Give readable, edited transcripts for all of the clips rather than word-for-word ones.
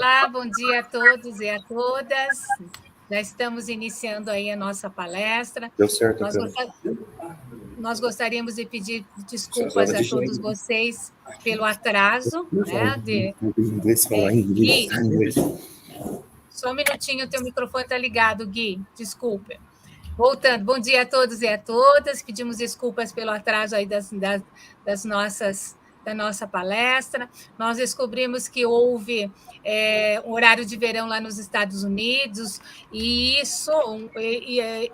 Olá, bom dia a todos e a todas. Já estamos iniciando aí a nossa palestra. Deu certo, Nós gostaríamos de pedir desculpas a todos vocês pelo atraso, né? Gui, só um minutinho, teu microfone está ligado, Gui, desculpe. Voltando, bom dia a todos e a todas. Pedimos desculpas pelo atraso aí da nossa palestra. Nós descobrimos que houve um horário de verão lá nos Estados Unidos e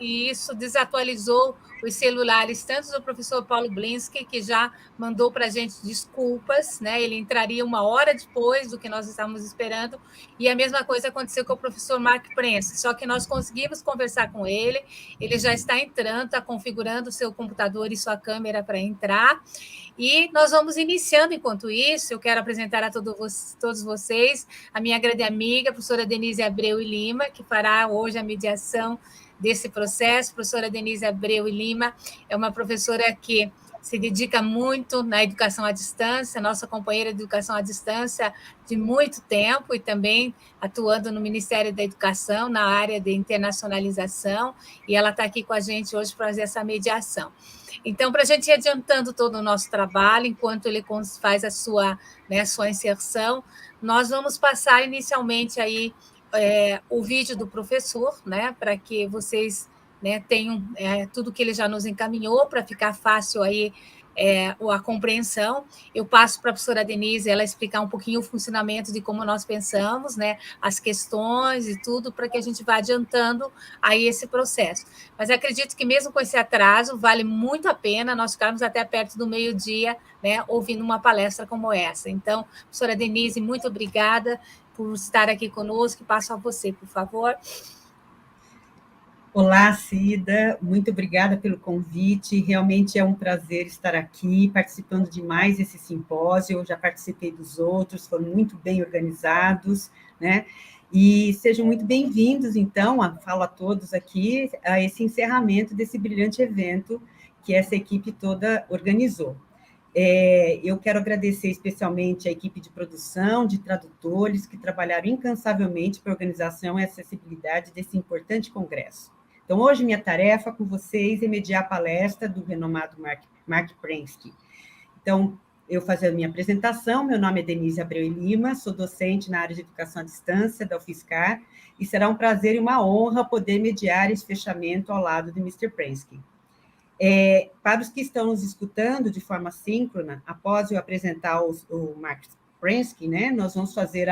isso desatualizou os celulares, tanto do professor Paulo Blinsky, que já mandou para a gente desculpas, né? Ele entraria 1 hora depois do que nós estávamos esperando, e a mesma coisa aconteceu com o professor Marc Prensky, só que nós conseguimos conversar com ele, ele já está entrando, está configurando o seu computador e sua câmera para entrar, e nós vamos iniciando. Enquanto isso, eu quero apresentar a todos vocês a minha grande amiga, a professora Denise Abreu e Lima, que fará hoje a mediação desse processo. A professora Denise Abreu e Lima é uma professora que se dedica muito na educação à distância, nossa companheira de educação à distância de muito tempo, e também atuando no Ministério da Educação, na área de internacionalização, e ela está aqui com a gente hoje para fazer essa mediação. Então, para a gente ir adiantando todo o nosso trabalho, enquanto ele faz a sua inserção, nós vamos passar inicialmente aí o vídeo do professor, né, para que vocês tenham tudo que ele já nos encaminhou, para ficar fácil aí a compreensão. Eu passo para a professora Denise ela explicar um pouquinho o funcionamento de como nós pensamos, né, as questões e tudo, para que a gente vá adiantando aí esse processo. Mas acredito que mesmo com esse atraso, vale muito a pena nós ficarmos até perto do meio-dia, né, ouvindo uma palestra como essa. Então, professora Denise, muito obrigada por estar aqui conosco. Passo a você, por favor. Olá, Cida, muito obrigada pelo convite. Realmente é um prazer estar aqui, participando de mais esse simpósio. Eu já participei dos outros, foram muito bem organizados, né? E sejam muito bem-vindos, então, falo a todos aqui, a esse encerramento desse brilhante evento que essa equipe toda organizou. Eu quero agradecer especialmente a equipe de produção, de tradutores, que trabalharam incansavelmente para a organização e acessibilidade desse importante congresso. Então, hoje, minha tarefa com vocês é mediar a palestra do renomado Marc Prensky. Então, eu fazer a minha apresentação, meu nome é Denise Abreu e Lima, sou docente na área de educação à distância da UFSCar, e será um prazer e uma honra poder mediar esse fechamento ao lado de Mr. Prensky. Para os que estão nos escutando de forma síncrona, após eu apresentar o Marc Prensky, né, nós vamos fazer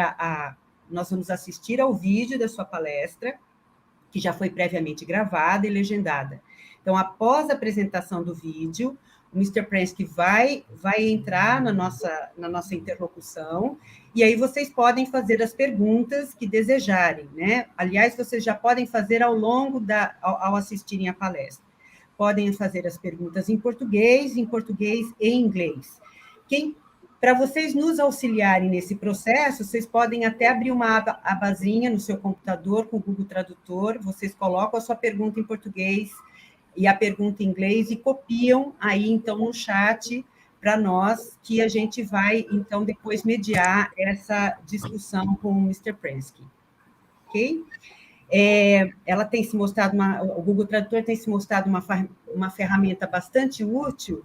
nós vamos assistir ao vídeo da sua palestra, que já foi previamente gravada e legendada. Então, após a apresentação do vídeo, o Mr. Prensky vai entrar na nossa interlocução, e aí vocês podem fazer as perguntas que desejarem, né? Aliás, vocês já podem fazer ao ao assistirem a palestra. Podem fazer as perguntas em português e em inglês. Para vocês nos auxiliarem nesse processo, vocês podem até abrir uma abazinha no seu computador com o Google Tradutor, vocês colocam a sua pergunta em português e a pergunta em inglês e copiam aí, então, no chat para nós, que a gente vai, então, depois mediar essa discussão com o Mr. Prensky. Ok? Ela tem se mostrado o Google Tradutor tem se mostrado uma ferramenta bastante útil,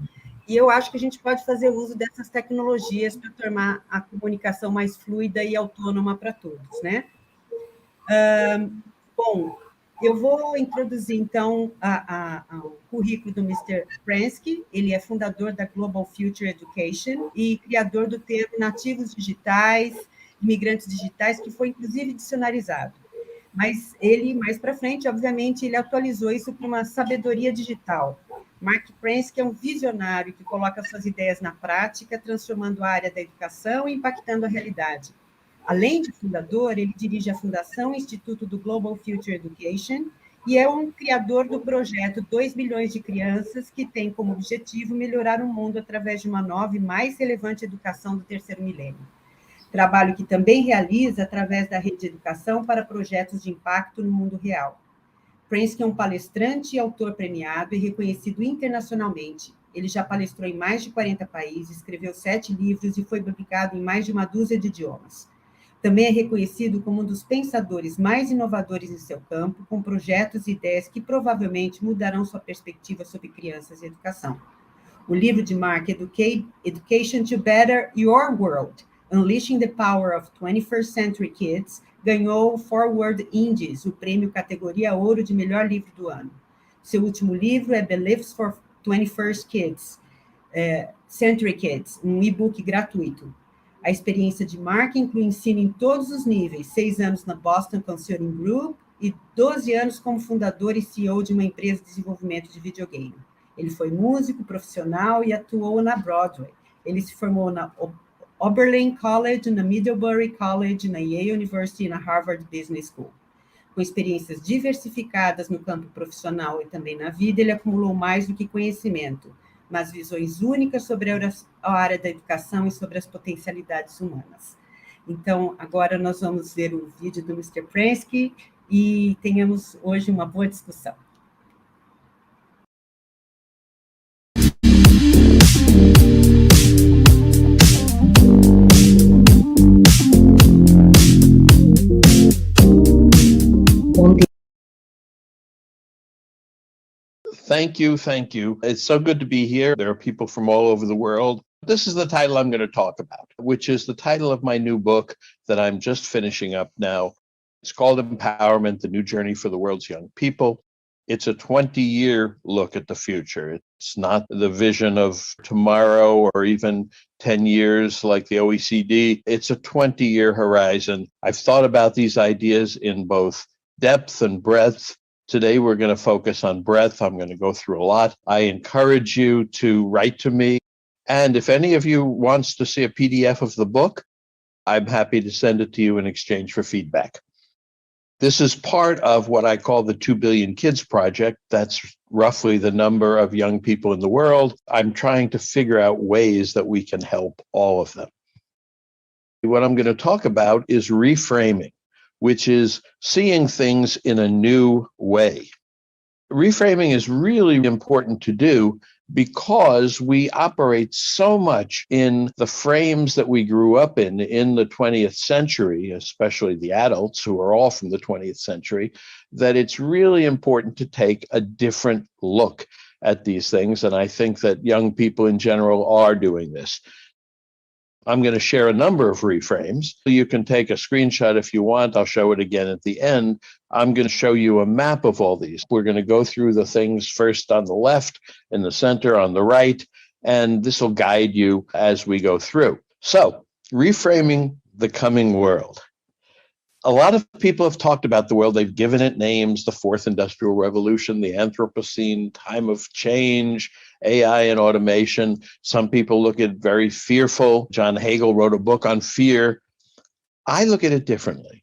e eu acho que a gente pode fazer uso dessas tecnologias para tornar a comunicação mais fluida e autônoma para todos, né? Bom, eu vou introduzir, então, o currículo do Mr. Prensky. Ele é fundador da Global Future Education e criador do termo nativos digitais, imigrantes digitais, que foi, inclusive, dicionarizado. Mas ele, mais para frente, obviamente, ele atualizou isso para uma sabedoria digital. Marc Prensky é um visionário que coloca suas ideias na prática, transformando a área da educação e impactando a realidade. Além de fundador, ele dirige a Fundação Instituto do Global Future Education e é um criador do projeto 2 bilhões de crianças, que tem como objetivo melhorar o mundo através de uma nova e mais relevante educação do terceiro milênio. Trabalho que também realiza através da rede de educação para projetos de impacto no mundo real. Prensky é um palestrante e autor premiado e reconhecido internacionalmente. Ele já palestrou em mais de 40 países, escreveu 7 livros e foi publicado em mais de uma dúzia de idiomas. Também é reconhecido como um dos pensadores mais inovadores em seu campo, com projetos e ideias que provavelmente mudarão sua perspectiva sobre crianças e educação. O livro de Marc, Education to Better Your World, Unleashing the Power of 21st Century Kids, ganhou o Forward Indies, o prêmio categoria ouro de melhor livro do ano. Seu último livro é Beliefs for 21st Century Kids, um e-book gratuito. A experiência de Marc inclui ensino em todos os níveis, 6 anos na Boston Consulting Group e 12 anos como fundador e CEO de uma empresa de desenvolvimento de videogame. Ele foi músico profissional e atuou na Broadway. Ele se formou na Oberlin College, na Middlebury College, na Yale University e na Harvard Business School. Com experiências diversificadas no campo profissional e também na vida, ele acumulou mais do que conhecimento, mas visões únicas sobre a área da educação e sobre as potencialidades humanas. Então, agora nós vamos ver o vídeo do Mr. Prensky e tenhamos hoje uma boa discussão. Thank you. It's so good to be here. There are people from all over the world. This is the title I'm going to talk about, which is the title of my new book that I'm just finishing up now. It's called Empowerment, The New Journey for the World's Young People. It's a 20-year look at the future. It's not the vision of tomorrow or even 10 years like the OECD. It's a 20-year horizon. I've thought about these ideas in both depth and breadth. Today, we're going to focus on breadth. I'm going to go through a lot. I encourage you to write to me. And if any of you wants to see a PDF of the book, I'm happy to send it to you in exchange for feedback. This is part of what I call the 2 Billion Kids Project. That's roughly the number of young people in the world. I'm trying to figure out ways that we can help all of them. What I'm going to talk about is reframing, which is seeing things in a new way. Reframing is really important to do because we operate so much in the frames that we grew up in the 20th century, especially the adults who are all from the 20th century, that it's really important to take a different look at these things. And I think that young people in general are doing this. I'm going to share a number of reframes. You can take a screenshot if you want. I'll show it again at the end. I'm going to show you a map of all these. We're going to go through the things first on the left, in the center, on the right, and this will guide you as we go through. So, reframing the coming world. A lot of people have talked about the world. They've given it names: the Fourth Industrial Revolution, the Anthropocene, time of change, AI and automation. Some people look at it very fearful. John Hagel wrote a book on fear. I look at it differently.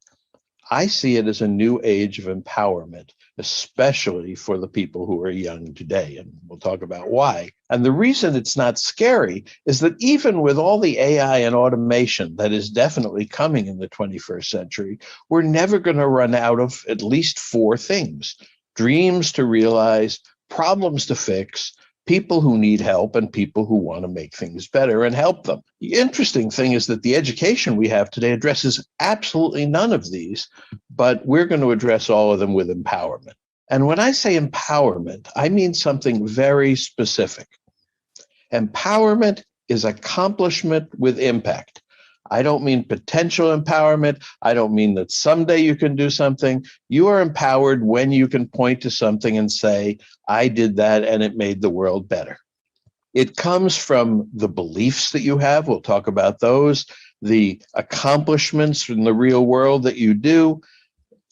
I see it as a new age of empowerment, especially for the people who are young today. And we'll talk about why. And the reason it's not scary is that even with all the AI and automation that is definitely coming in the 21st century, we're never going to run out of at least 4 things: dreams to realize, problems to fix, people who need help, and people who want to make things better and help them. The interesting thing is that the education we have today addresses absolutely none of these, but we're going to address all of them with empowerment. And when I say empowerment, I mean something very specific. Empowerment is accomplishment with impact. I don't mean potential empowerment. I don't mean that someday you can do something. You are empowered when you can point to something and say, I did that and it made the world better. It comes from the beliefs that you have. We'll talk about those, the accomplishments in the real world that you do,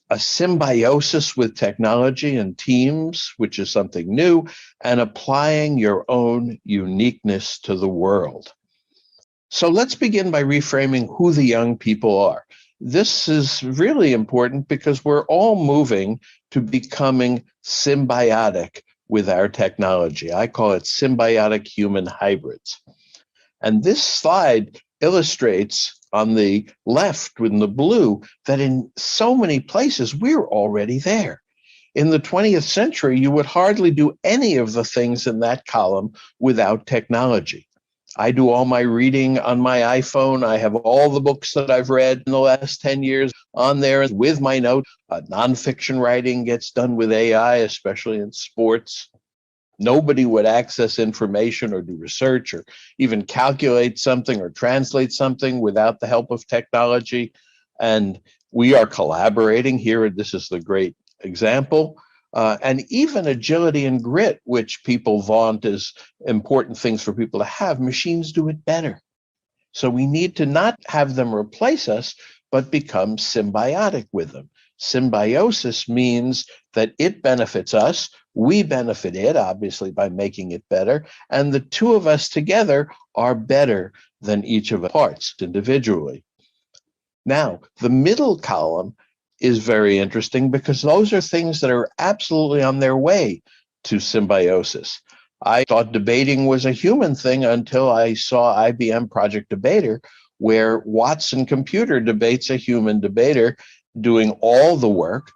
a symbiosis with technology and teams, which is something new, and applying your own uniqueness to the world. So let's begin by reframing who the young people are. This is really important because we're all moving to becoming symbiotic with our technology. I call it symbiotic human hybrids. And this slide illustrates on the left in the blue that in so many places we're already there. In the 20th century, you would hardly do any of the things in that column without technology. I do all my reading on my iPhone. I have all the books that I've read in the last 10 years on there with my notes. Nonfiction writing gets done with AI, especially in sports. Nobody would access information or do research or even calculate something or translate something without the help of technology. And we are collaborating here. This is the great example. And even agility and grit, which people vaunt as important things for people to have, machines do it better. So we need to not have them replace us, but become symbiotic with them. Symbiosis means that it benefits us, we benefit it, obviously, by making it better, and the two of us together are better than each of the parts individually. Now, the middle column is very interesting because those are things that are absolutely on their way to symbiosis. I thought debating was a human thing until I saw IBM Project Debater, where Watson Computer debates a human debater doing all the work,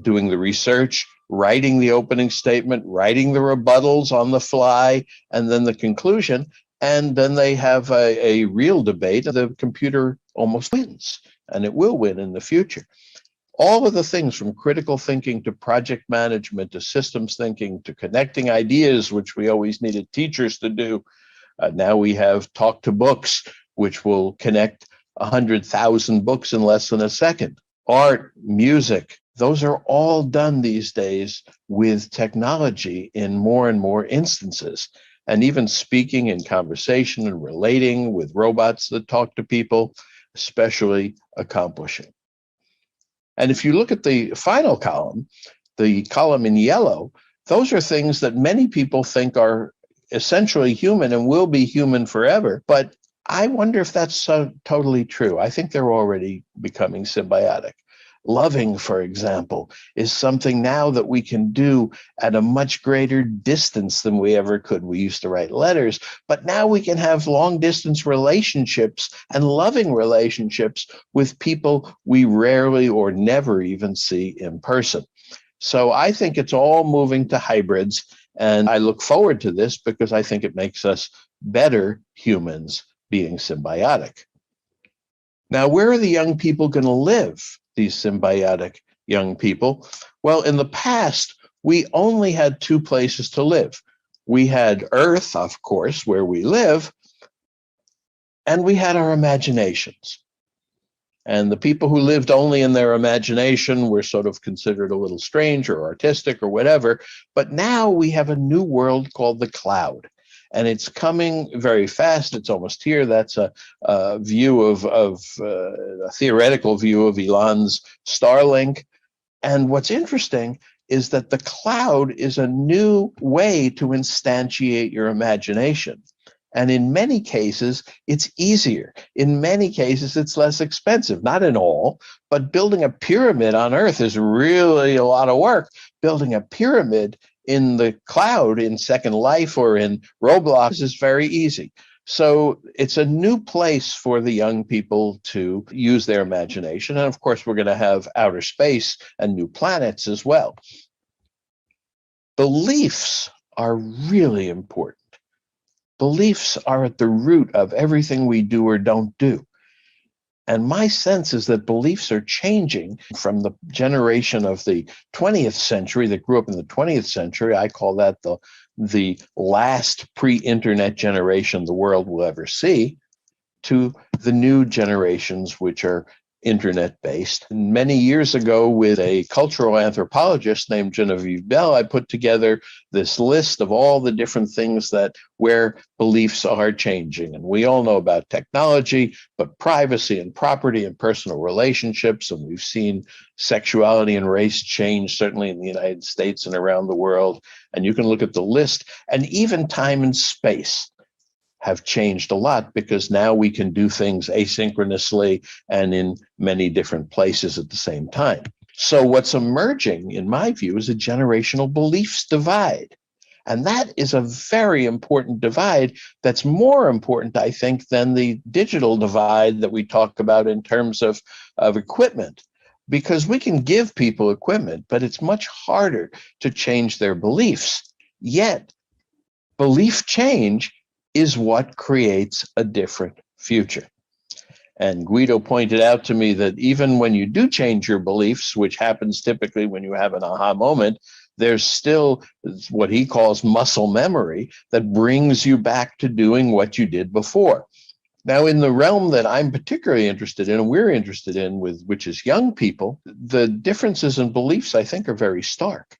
doing the research, writing the opening statement, writing the rebuttals on the fly, and then the conclusion. And then they have a real debate. The computer almost wins, and it will win in the future. All of the things from critical thinking to project management to systems thinking to connecting ideas, which we always needed teachers to do. Now we have Talk to Books, which will connect 100,000 books in less than a second. Art, music, those are all done these days with technology in more and more instances. And even speaking and conversation and relating with robots that talk to people, especially accomplishing. And if you look at the final column, the column in yellow, those are things that many people think are essentially human and will be human forever. But I wonder if that's so totally true. I think they're already becoming symbiotic. Loving, for example, is something now that we can do at a much greater distance than we ever could. We used to write letters, but now we can have long distance relationships and loving relationships with people we rarely or never even see in person. So I think it's all moving to hybrids, and I look forward to this because I think it makes us better humans being symbiotic. Now, where are the young people going to live? These symbiotic young people? Well, in the past, we only had two places to live. We had Earth, of course, where we live, and we had our imaginations. And the people who lived only in their imagination were sort of considered a little strange or artistic or whatever. But now we have a new world called the cloud. And it's coming very fast. It's almost here. That's a view of a theoretical view of Elon's Starlink. And what's interesting is that the cloud is a new way to instantiate your imagination. And in many cases, it's easier. In many cases, it's less expensive. Not in all, but building a pyramid on Earth is really a lot of work. Building a pyramid in the cloud, in Second Life or in Roblox is very easy. So it's a new place for the young people to use their imagination. And of course, we're going to have outer space and new planets as well. Beliefs are really important. Beliefs are at the root of everything we do or don't do. And my sense is that beliefs are changing from the generation of the 20th century that grew up in the 20th century. I call that the last pre-internet generation the world will ever see, to the new generations, which are internet-based. Many years ago, with a cultural anthropologist named Genevieve Bell, I put together this list of all the different things that where beliefs are changing. And we all know about technology, but privacy and property and personal relationships. And we've seen sexuality and race change, certainly in the United States and around the world. And you can look at the list, and even time and space have changed a lot because now we can do things asynchronously and in many different places at the same time. So what's emerging, in my view, is a generational beliefs divide. And that is a very important divide that's more important, I think, than the digital divide that we talk about in terms of equipment. Because we can give people equipment, but it's much harder to change their beliefs. Yet, belief change is what creates a different future. And Guido pointed out to me that even when you do change your beliefs, which happens typically when you have an aha moment, there's still what he calls muscle memory that brings you back to doing what you did before. Now, in the realm that I'm particularly interested in, and we're interested in, which is young people, the differences in beliefs, I think, are very stark.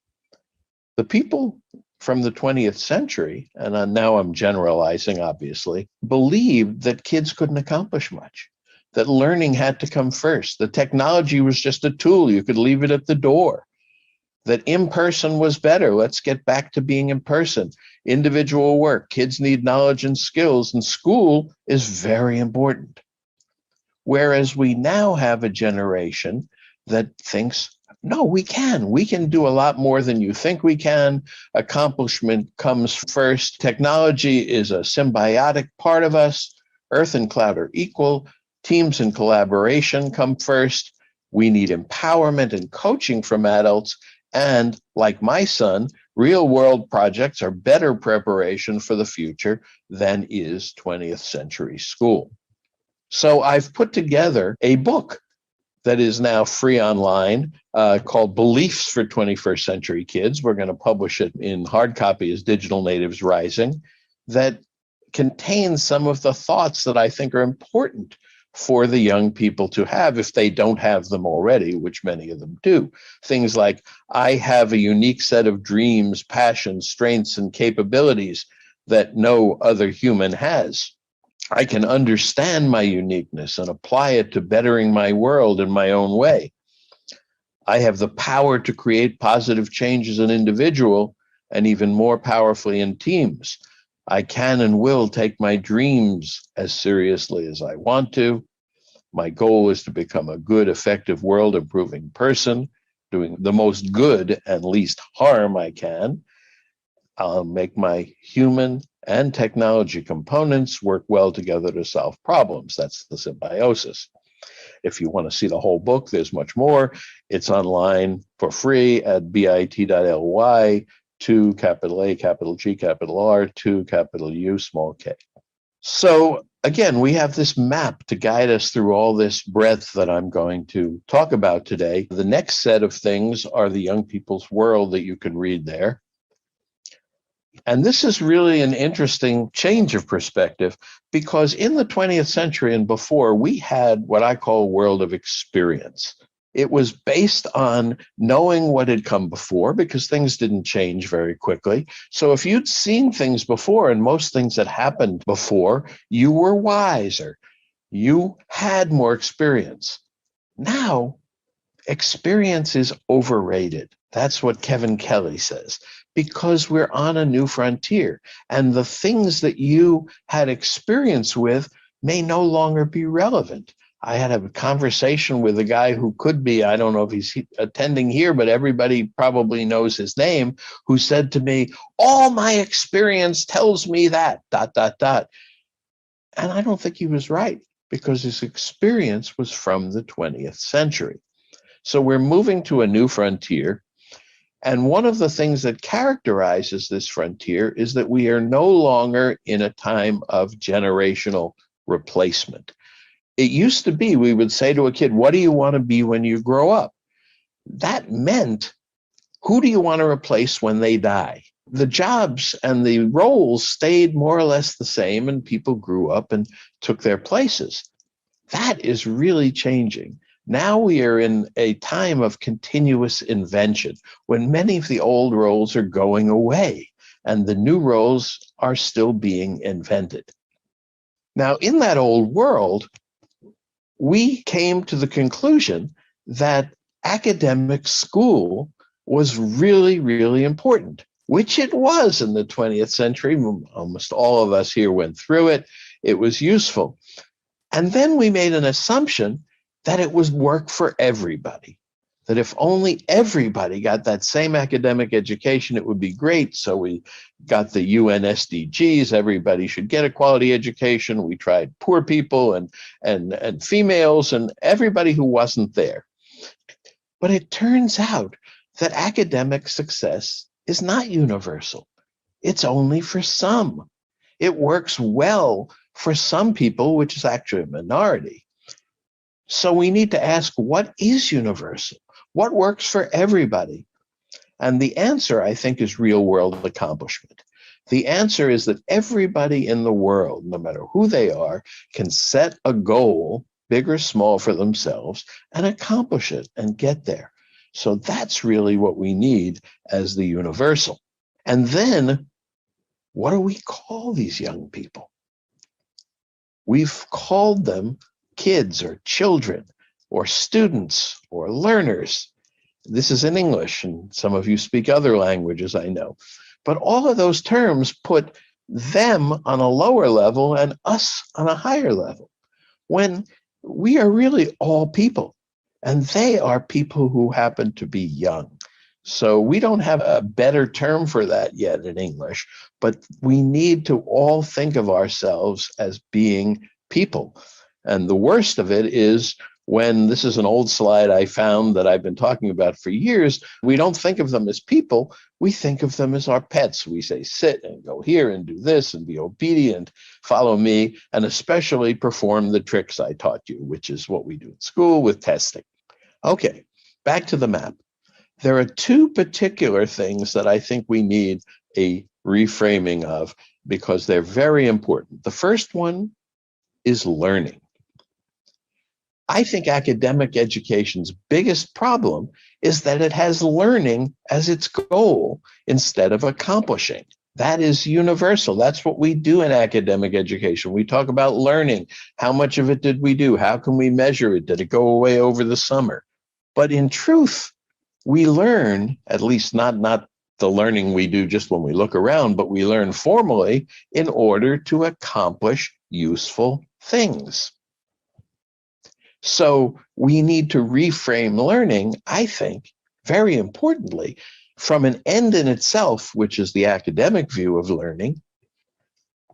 The people from the 20th century, and now I'm generalizing, obviously, believed that kids couldn't accomplish much, that learning had to come first. The technology was just a tool. You could leave it at the door. That in-person was better. Let's get back to being in person. Individual work. Kids need knowledge and skills, and school is very important. Whereas we now have a generation that thinks, no, we can do a lot more than you think we can. Accomplishment comes first. Technology is a symbiotic part of us. Earth and cloud are equal. Teams and collaboration come first. We need empowerment and coaching from adults. And like my son, real world projects are better preparation for the future than is 20th century school. So I've put together a book that is now free online called Beliefs for 21st Century Kids. We're going to publish it in hard copy as Digital Natives Rising, that contains some of the thoughts that I think are important for the young people to have if they don't have them already, which many of them do. Things like, I have a unique set of dreams, passions, strengths, and capabilities that no other human has. I can understand my uniqueness and apply it to bettering my world in my own way. I have the power to create positive change as an individual and even more powerfully in teams. I can and will take my dreams as seriously as I want to. My goal is to become a good, effective, world-improving person, doing the most good and least harm I can. I'll make my human and technology components work well together to solve problems. That's the symbiosis. If you want to see the whole book, there's much more. It's online for free at bit.ly, to capital A, capital G, capital R, to capital U, small k. So again, we have this map to guide us through all this breadth that I'm going to talk about today. The next set of things are the young people's world that you can read there. And this is really an interesting change of perspective, because in the 20th century and before, we had what I call a world of experience. It was based on knowing what had come before, because things didn't change very quickly. So if you'd seen things before, and most things that happened before, you were wiser. You had more experience. Now, experience is overrated. That's what Kevin Kelly says, because we're on a new frontier, and the things that you had experience with may no longer be relevant. I had a conversation with a guy who could be, I don't know if he's attending here, but everybody probably knows his name, who said to me, all my experience tells me that, ... And I don't think he was right, because his experience was from the 20th century. So we're moving to a new frontier. And one of the things that characterizes this frontier is that we are no longer in a time of generational replacement. It used to be, we would say to a kid, what do you want to be when you grow up? That meant, who do you want to replace when they die? The jobs and the roles stayed more or less the same, and people grew up and took their places. That is really changing. Now we are in a time of continuous invention, when many of the old roles are going away and the new roles are still being invented. Now, in that old world, we came to the conclusion that academic school was really, really important, which it was in the 20th century. Almost all of us here went through it. It was useful. And then we made an assumption that it was work for everybody, that if only everybody got that same academic education, it would be great. So we got the UN SDGs, everybody should get a quality education. We tried poor people and females and everybody who wasn't there. But it turns out that academic success is not universal. It's only for some. It works well for some people, which is actually a minority. So we need to ask, what is universal? What works for everybody? And the answer, I think, is real world accomplishment. The answer is that everybody in the world, no matter who they are, can set a goal, big or small, for themselves and accomplish it and get there. So that's really what we need as the universal. And then, what do we call these young people? We've called them kids or children or students or learners. This is in English, and some of you speak other languages, I know. But all of those terms put them on a lower level and us on a higher level, when we are really all people, and they are people who happen to be young. So we don't have a better term for that yet in English, but we need to all think of ourselves as being people. And the worst of it is when, this is an old slide I found that I've been talking about for years, we don't think of them as people, we think of them as our pets. We say, sit and go here and do this and be obedient, follow me, and especially perform the tricks I taught you, which is what we do in school with testing. Okay, back to the map. There are two particular things that I think we need a reframing of because they're very important. The first one is learning. I think academic education's biggest problem is that it has learning as its goal instead of accomplishing. That is universal. That's what we do in academic education. We talk about learning. How much of it did we do? How can we measure it? Did it go away over the summer? But in truth, we learn, at least not the learning we do just when we look around, but we learn formally in order to accomplish useful things. So we need to reframe learning, I think, very importantly, from an end in itself, which is the academic view of learning,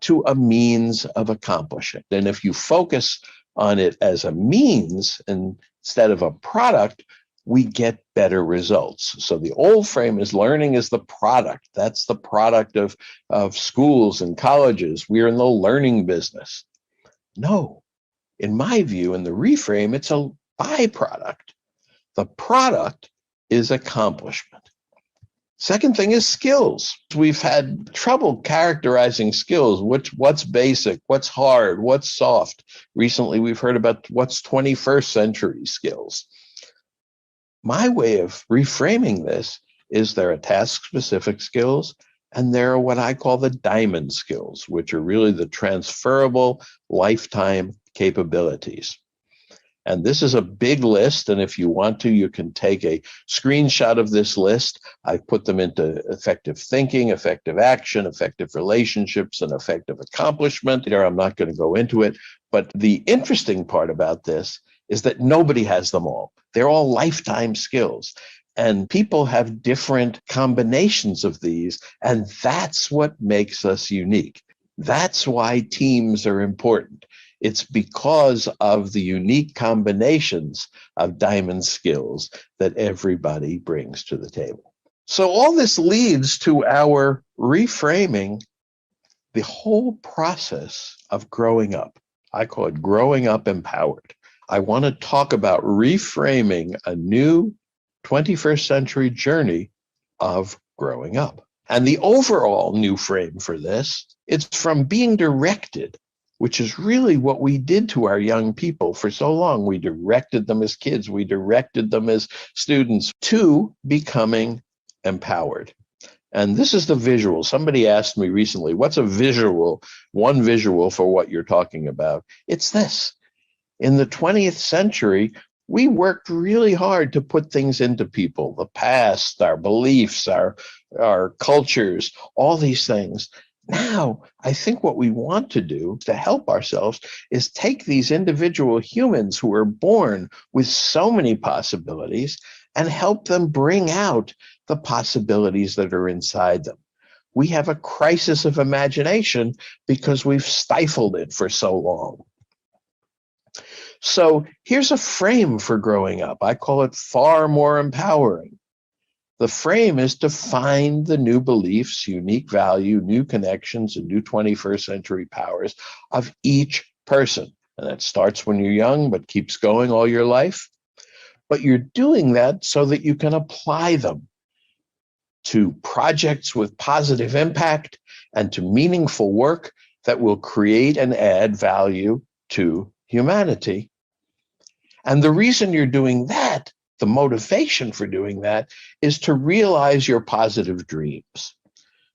to a means of accomplishing. And if you focus on it as a means instead of a product, we get better results. So the old frame is learning is the product. That's the product of schools and colleges. We're in the learning business. No. In my view, in the reframe, it's a byproduct. The product is accomplishment. Second thing is skills. We've had trouble characterizing skills, what's basic, what's hard, what's soft. Recently, we've heard about what's 21st century skills. My way of reframing this is there are task-specific skills, and there are what I call the diamond skills, which are really the transferable lifetime capabilities. And this is a big list, and if you want to, you can take a screenshot of this list. I've put them into effective thinking, effective action, effective relationships, and effective accomplishment. I'm not going to go into it, but the interesting part about this is that nobody has them all. They're all lifetime skills. And people have different combinations of these, and that's what makes us unique. That's why teams are important. It's because of the unique combinations of diamond skills that everybody brings to the table. So all this leads to our reframing the whole process of growing up. I call it growing up empowered. I want to talk about reframing a new 21st century journey of growing up. And the overall new frame for this, it's from being directed, which is really what we did to our young people for so long. We directed them as kids, we directed them as students, to becoming empowered. And this is the visual. Somebody asked me recently, what's a visual, one visual for what you're talking about? It's this. In the 20th century, we worked really hard to put things into people, the past, our beliefs, our cultures, all these things. Now, I think what we want to do to help ourselves is take these individual humans who are born with so many possibilities and help them bring out the possibilities that are inside them. We have a crisis of imagination because we've stifled it for so long. So here's a frame for growing up. I call it far more empowering. The frame is to find the new beliefs, unique value, new connections, and new 21st century powers of each person. And that starts when you're young, but keeps going all your life. But you're doing that so that you can apply them to projects with positive impact and to meaningful work that will create and add value to humanity. And the reason you're doing that, the motivation for doing that, is to realize your positive dreams,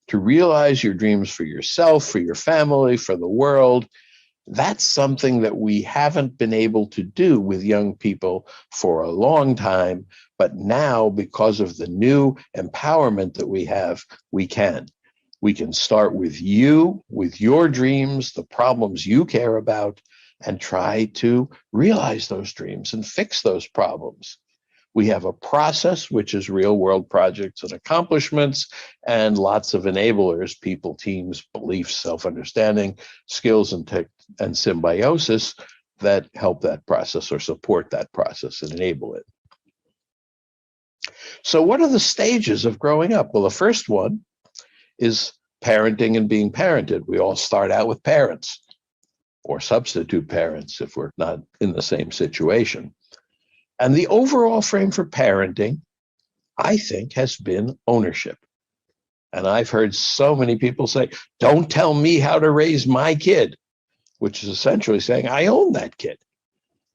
to realize your dreams for yourself, for your family, for the world. That's something that we haven't been able to do with young people for a long time, but now, because of the new empowerment that we have, we can. We can start with you, with your dreams, the problems you care about, and try to realize those dreams and fix those problems. We have a process, which is real world projects and accomplishments, and lots of enablers, people, teams, beliefs, self-understanding, skills, and symbiosis that help that process or support that process and enable it. So what are the stages of growing up? Well, the first one is parenting and being parented. We all start out with parents or substitute parents if we're not in the same situation. And the overall frame for parenting, I think, has been ownership. And I've heard so many people say, don't tell me how to raise my kid, which is essentially saying, I own that kid.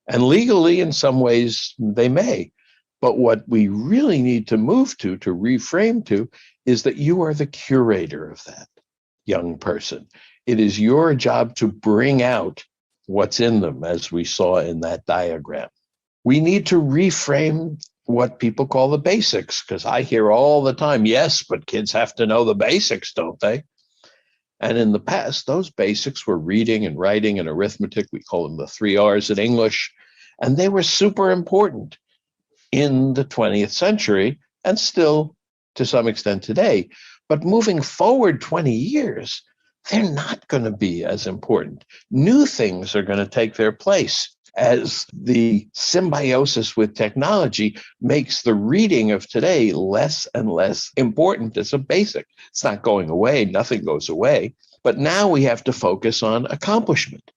And legally, in some ways, they may. But what we really need to move to reframe to, is that you are the curator of that young person. It is your job to bring out what's in them, as we saw in that diagram. We need to reframe what people call the basics, because I hear all the time, yes, but kids have to know the basics, don't they? And in the past, those basics were reading and writing and arithmetic. We call them the 3 R's in English. And they were super important in the 20th century and still to some extent today. But moving forward 20 years, they're not going to be as important. New things are going to take their place as the symbiosis with technology makes the reading of today less and less important as a basic. It's not going away. Nothing goes away. But now we have to focus on accomplishment.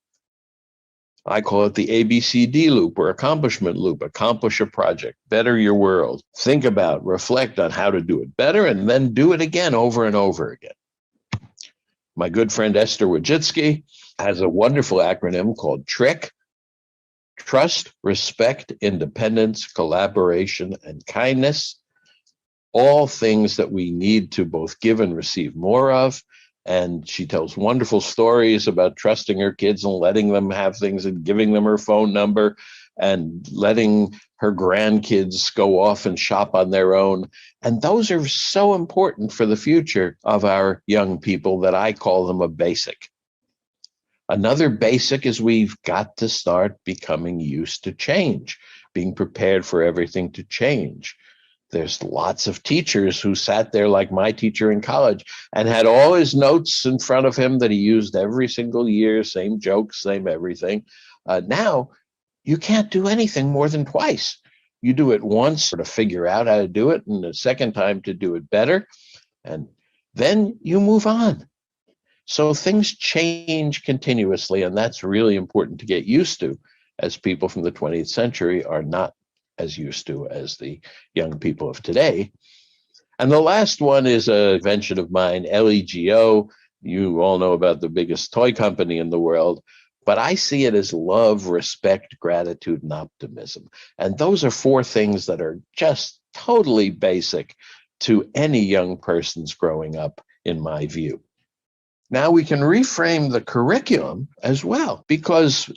I call it the ABCD loop or accomplishment loop. Accomplish a project, better your world, think about, reflect on how to do it better, and then do it again over and over again. My good friend Esther Wojcicki has a wonderful acronym called TRIC: Trust, Respect, Independence, Collaboration, and Kindness. All things that we need to both give and receive more of. And she tells wonderful stories about trusting her kids and letting them have things and giving them her phone number and letting her grandkids go off and shop on their own. And those are so important for the future of our young people that I call them a basic. Another basic is we've got to start becoming used to change, being prepared for everything to change. There's lots of teachers who sat there like my teacher in college and had all his notes in front of him that he used every single year, same jokes, same everything. Now, you can't do anything more than twice. You do it once to figure out how to do it, and the second time to do it better, and then you move on. So things change continuously, and that's really important to get used to, as people from the 20th century are not as used to as the young people of today. And the last one is an invention of mine, LEGO. You all know about the biggest toy company in the world, but I see it as love, respect, gratitude, and optimism. And those are 4 things that are just totally basic to any young person's growing up, in my view. Now we can reframe the curriculum as well, because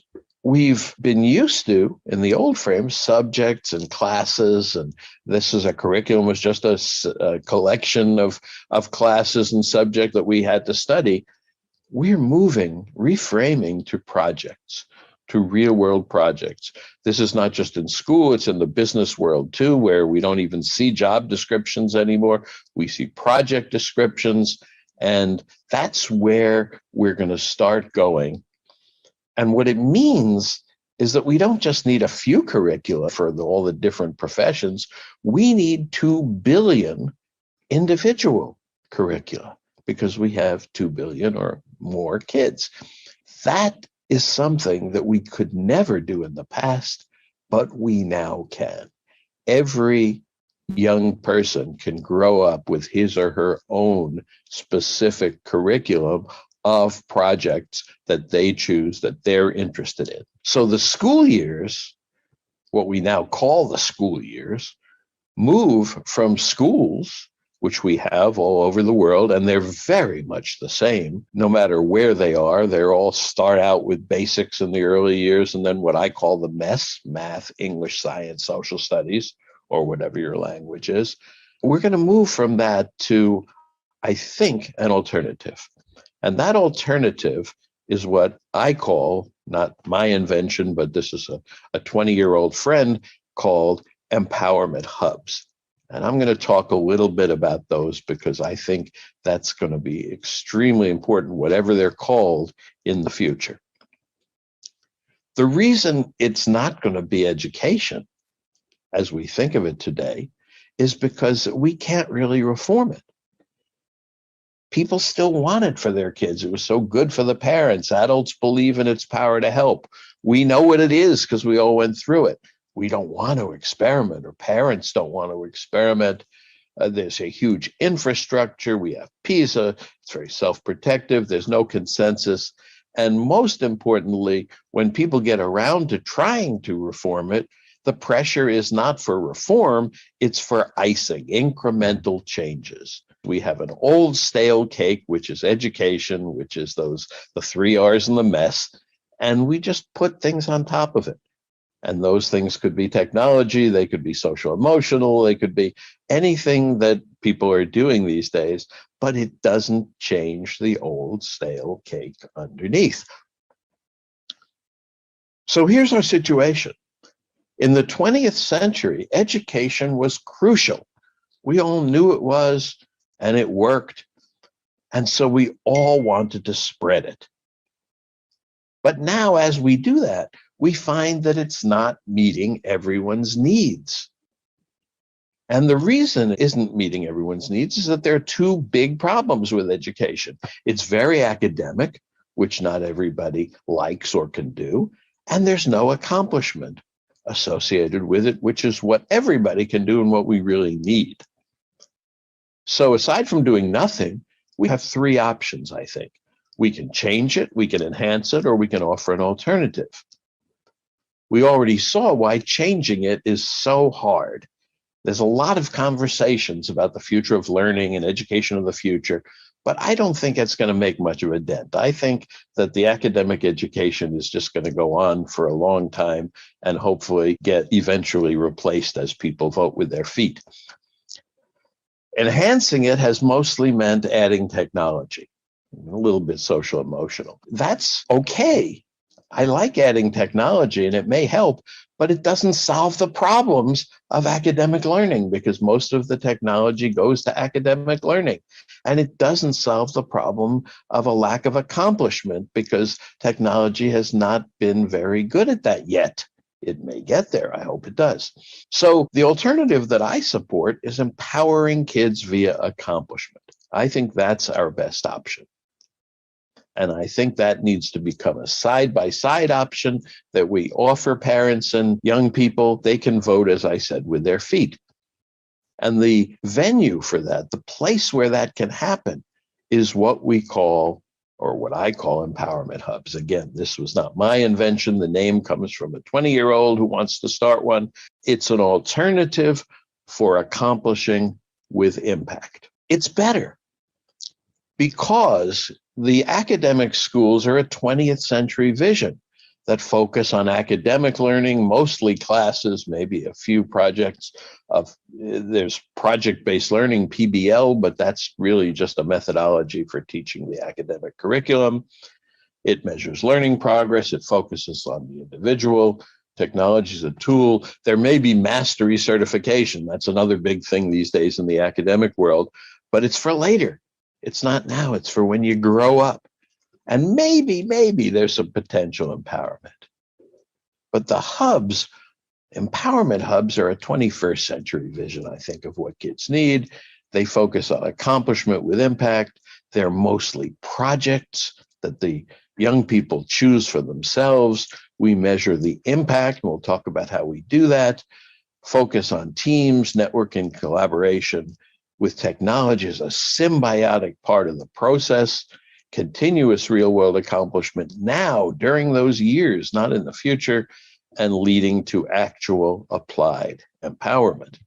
we've been used to, in the old frame, subjects and classes, and this is a curriculum, was just a collection of classes and subjects that we had to study. We're moving, reframing to projects, to real world projects. This is not just in school, it's in the business world too, where we don't even see job descriptions anymore. We see project descriptions, and that's where we're going to start going. And what it means is that we don't just need a few curricula for all the different professions. We need 2 billion individual curricula because we have 2 billion or more kids. That is something that we could never do in the past, but we now can. Every young person can grow up with his or her own specific curriculum of projects that they choose, that they're interested in. So the school years, what we now call the school years, move from schools, which we have all over the world, and they're very much the same, no matter where they are. They all start out with basics in the early years, and then what I call the mess, math, English, science, social studies, or whatever your language is. We're going to move from that to, I think, an alternative. And that alternative is what I call, not my invention, but this is a 20-year-old friend, called empowerment hubs. And I'm going to talk a little bit about those because I think that's going to be extremely important, whatever they're called in the future. The reason it's not going to be education, as we think of it today, is because we can't really reform it. People still want it for their kids. It was so good for the parents. Adults believe in its power to help. We know what it is because we all went through it. We don't want to experiment, or parents don't want to experiment. There's a huge infrastructure. We have PISA. It's very self-protective. There's no consensus. And most importantly, when people get around to trying to reform it, the pressure is not for reform, it's for icing, incremental changes. We have an old stale cake, which is education, which is the 3 R's in the mess, and we just put things on top of it. And those things could be technology, they could be social emotional, they could be anything that people are doing these days, but it doesn't change the old stale cake underneath. So here's our situation. In the 20th century, education was crucial. We all knew it was, and it worked. And so we all wanted to spread it. But now, as we do that, we find that it's not meeting everyone's needs. And the reason it isn't meeting everyone's needs is that there are 2 big problems with education. It's very academic, which not everybody likes or can do, and there's no accomplishment associated with it, which is what everybody can do and what we really need. So aside from doing nothing, we have 3 options, I think. We can change it, we can enhance it, or we can offer an alternative. We already saw why changing it is so hard. There's a lot of conversations about the future of learning and education of the future, but I don't think it's going to make much of a dent. I think that the academic education is just going to go on for a long time and hopefully get eventually replaced as people vote with their feet. Enhancing it has mostly meant adding technology, a little bit social emotional. That's okay. I like adding technology and it may help, but it doesn't solve the problems of academic learning because most of the technology goes to academic learning. And it doesn't solve the problem of a lack of accomplishment because technology has not been very good at that yet. It may get there. I hope it does. So the alternative that I support is empowering kids via accomplishment. I think that's our best option. And I think that needs to become a side-by-side option that we offer parents and young people. They can vote, as I said, with their feet. And the venue for that, the place where that can happen, is what we call, or what I call, empowerment hubs. Again, this was not my invention. The name comes from a 20-year-old who wants to start one. It's an alternative for accomplishing with impact. It's better because the academic schools are a 20th century vision that focus on academic learning, mostly classes, maybe a few projects of, there's project-based learning, PBL, but that's really just a methodology for teaching the academic curriculum. It measures learning progress. It focuses on the individual. Technology is a tool. There may be mastery certification. That's another big thing these days in the academic world, but it's for later. It's not now. It's for when you grow up. And maybe there's some potential empowerment. But the hubs, empowerment hubs, are a 21st century vision, I think, of what kids need. They focus on accomplishment with impact. They're mostly projects that the young people choose for themselves. We measure the impact, and we'll talk about how we do that. Focus on teams, networking, collaboration with technology as a symbiotic part of the process. Continuous real-world accomplishment now, during those years, not in the future, and leading to actual applied empowerment.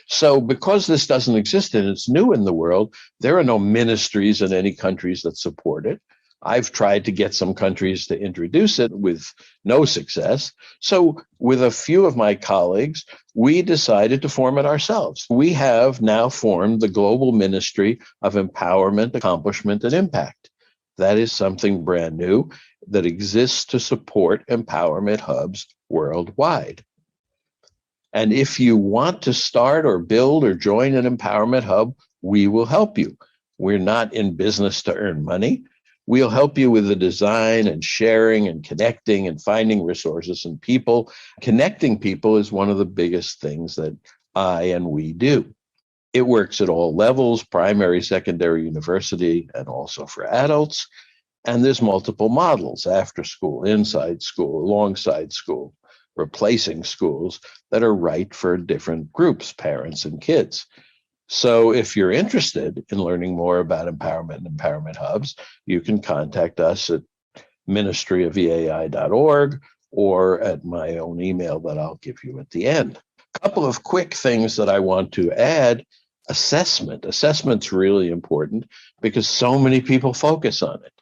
So because this doesn't exist and it's new in the world, there are no ministries in any countries that support it. I've tried to get some countries to introduce it with no success. So with a few of my colleagues, we decided to form it ourselves. We have now formed the Global Ministry of Empowerment, Accomplishment, and Impact. That is something brand new that exists to support empowerment hubs worldwide. And if you want to start or build or join an empowerment hub, we will help you. We're not in business to earn money. We'll help you with the design and sharing and connecting and finding resources and people. Connecting people is one of the biggest things that I and we do. It works at all levels, primary, secondary, university, and also for adults. And there's multiple models: after school, inside school, alongside school, replacing schools, that are right for different groups, parents and kids. So if you're interested in learning more about empowerment and empowerment hubs, you can contact us at ministryofeai.org or at my own email that I'll give you at the end. A couple of quick things that I want to add. Assessment. Assessment's really important because so many people focus on it.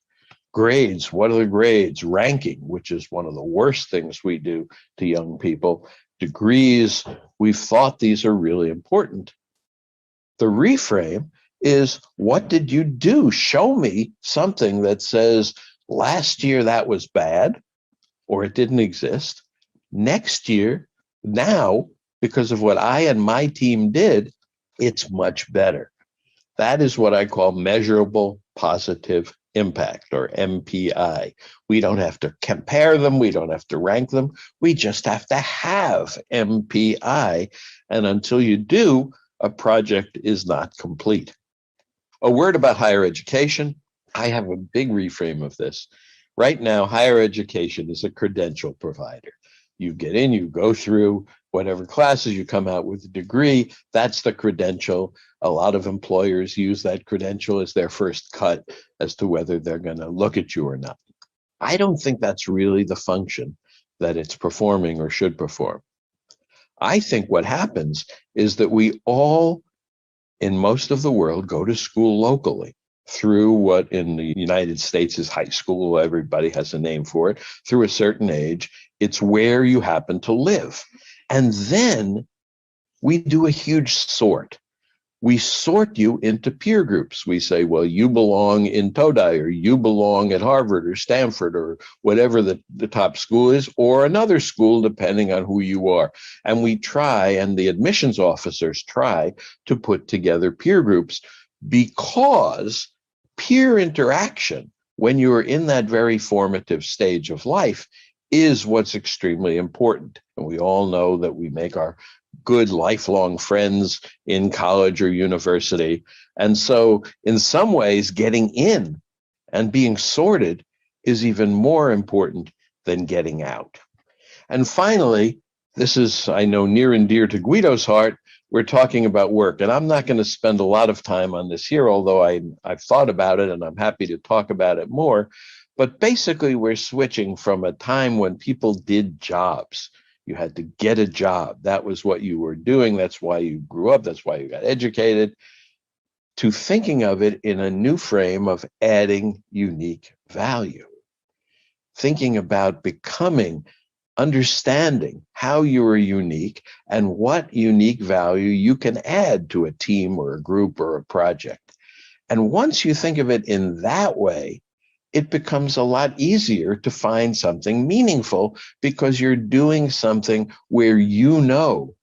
Grades, what are the grades? Ranking, which is one of the worst things we do to young people. Degrees, we've thought these are really important. The reframe is, what did you do? Show me something that says, last year that was bad, or it didn't exist. Next year, now, because of what I and my team did, it's much better. That is what I call measurable positive impact, or MPI. We don't have to compare them. We don't have to rank them. We just have to have MPI. And until you do, a project is not complete. A word about higher education. I have a big reframe of this. Right now, higher education is a credential provider. You get in, you go through whatever classes, you come out with a degree. That's the credential. A lot of employers use that credential as their first cut as to whether they're going to look at you or not. I don't think that's really the function that it's performing or should perform. I think what happens is that we all, in most of the world, go to school locally through what in the United States is high school. Everybody has a name for it. Through a certain age, it's where you happen to live. And then we do a huge sort. We sort you into peer groups. We say, well, you belong in Todai, or you belong at Harvard or Stanford or whatever the top school is, or another school, depending on who you are. And we try, and the admissions officers try, to put together peer groups, because peer interaction, when you're in that very formative stage of life, is what's extremely important. And we all know that we make our good lifelong friends in college or university. And so in some ways, getting in and being sorted is even more important than getting out. And finally, this is, I know, near and dear to Guido's heart. We're talking about work, and I'm not going to spend a lot of time on this here, although I've thought about it and I'm happy to talk about it more. But basically, we're switching from a time when people did jobs. You had to get a job. That was what you were doing. That's why you grew up. That's why you got educated. To thinking of it in a new frame of adding unique value. Thinking about becoming, understanding how you are unique and what unique value you can add to a team or a group or a project. And once you think of it in that way, it becomes a lot easier to find something meaningful, because you're doing something where you know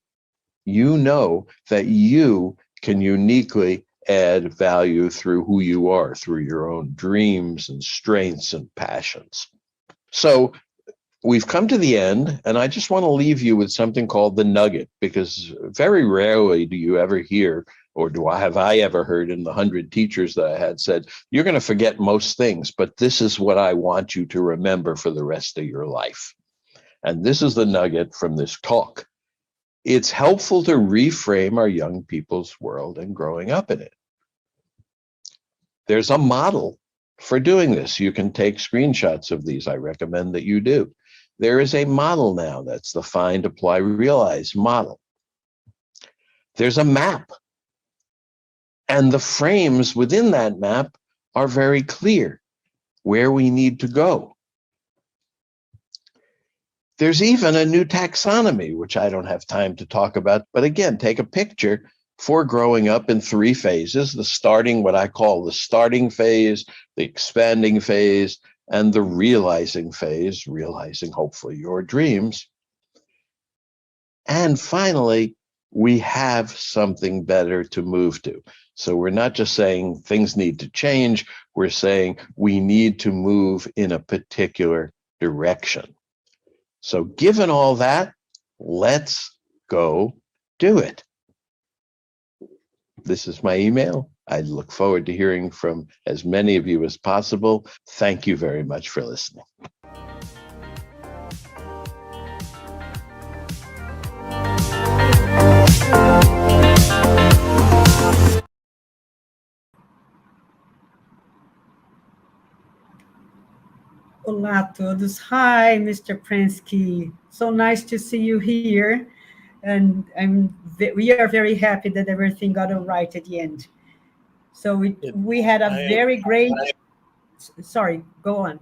that you can uniquely add value through who you are, through your own dreams and strengths and passions. So we've come to the end, and I just want to leave you with something called the nugget, because very rarely do you ever hear, or have I ever heard in the 100 teachers that I had said, you're going to forget most things, but this is what I want you to remember for the rest of your life. And this is the nugget from this talk. It's helpful to reframe our young people's world and growing up in it. There's a model for doing this. You can take screenshots of these. I recommend that you do. There is a model now. That's the Find, Apply, Realize model. There's a map. And the frames within that map are very clear where we need to go. There's even a new taxonomy, which I don't have time to talk about. But again, take a picture for growing up in 3 phases, the starting, what I call the starting phase, the expanding phase, and the realizing phase, realizing hopefully your dreams. And finally, we have something better to move to. So we're not just saying things need to change, we're saying we need to move in a particular direction. So given all that, let's go do it. This is my email. I look forward to hearing from as many of you as possible. Thank you very much for listening. Olá a todos. Hi, Mr. Prensky. So nice to see you here. And we are very happy that everything got all right at the end. So we had a very great... Sorry, go on.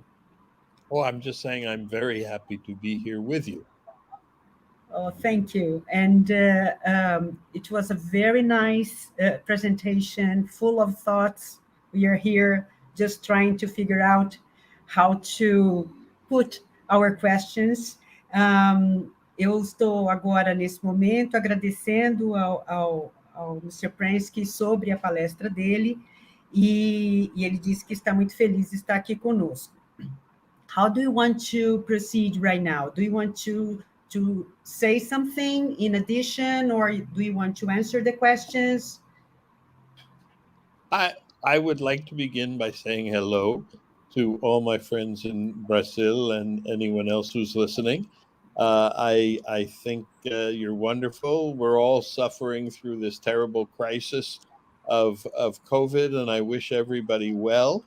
Oh, I'm just saying I'm very happy to be here with you. Oh, thank you. And it was a very nice presentation, full of thoughts. We are here just trying to figure out how to put our questions. Eu estou agora, nesse momento, agradecendo ao Mr. Prensky sobre a palestra dele, e ele disse que está muito feliz de estar aqui conosco. How do you want to proceed right now? Do you want to say something in addition, or do you want to answer the questions? I would like to begin by saying hello to all my friends in Brazil and anyone else who's listening. I think you're wonderful. We're all suffering through this terrible crisis of COVID, and I wish everybody well.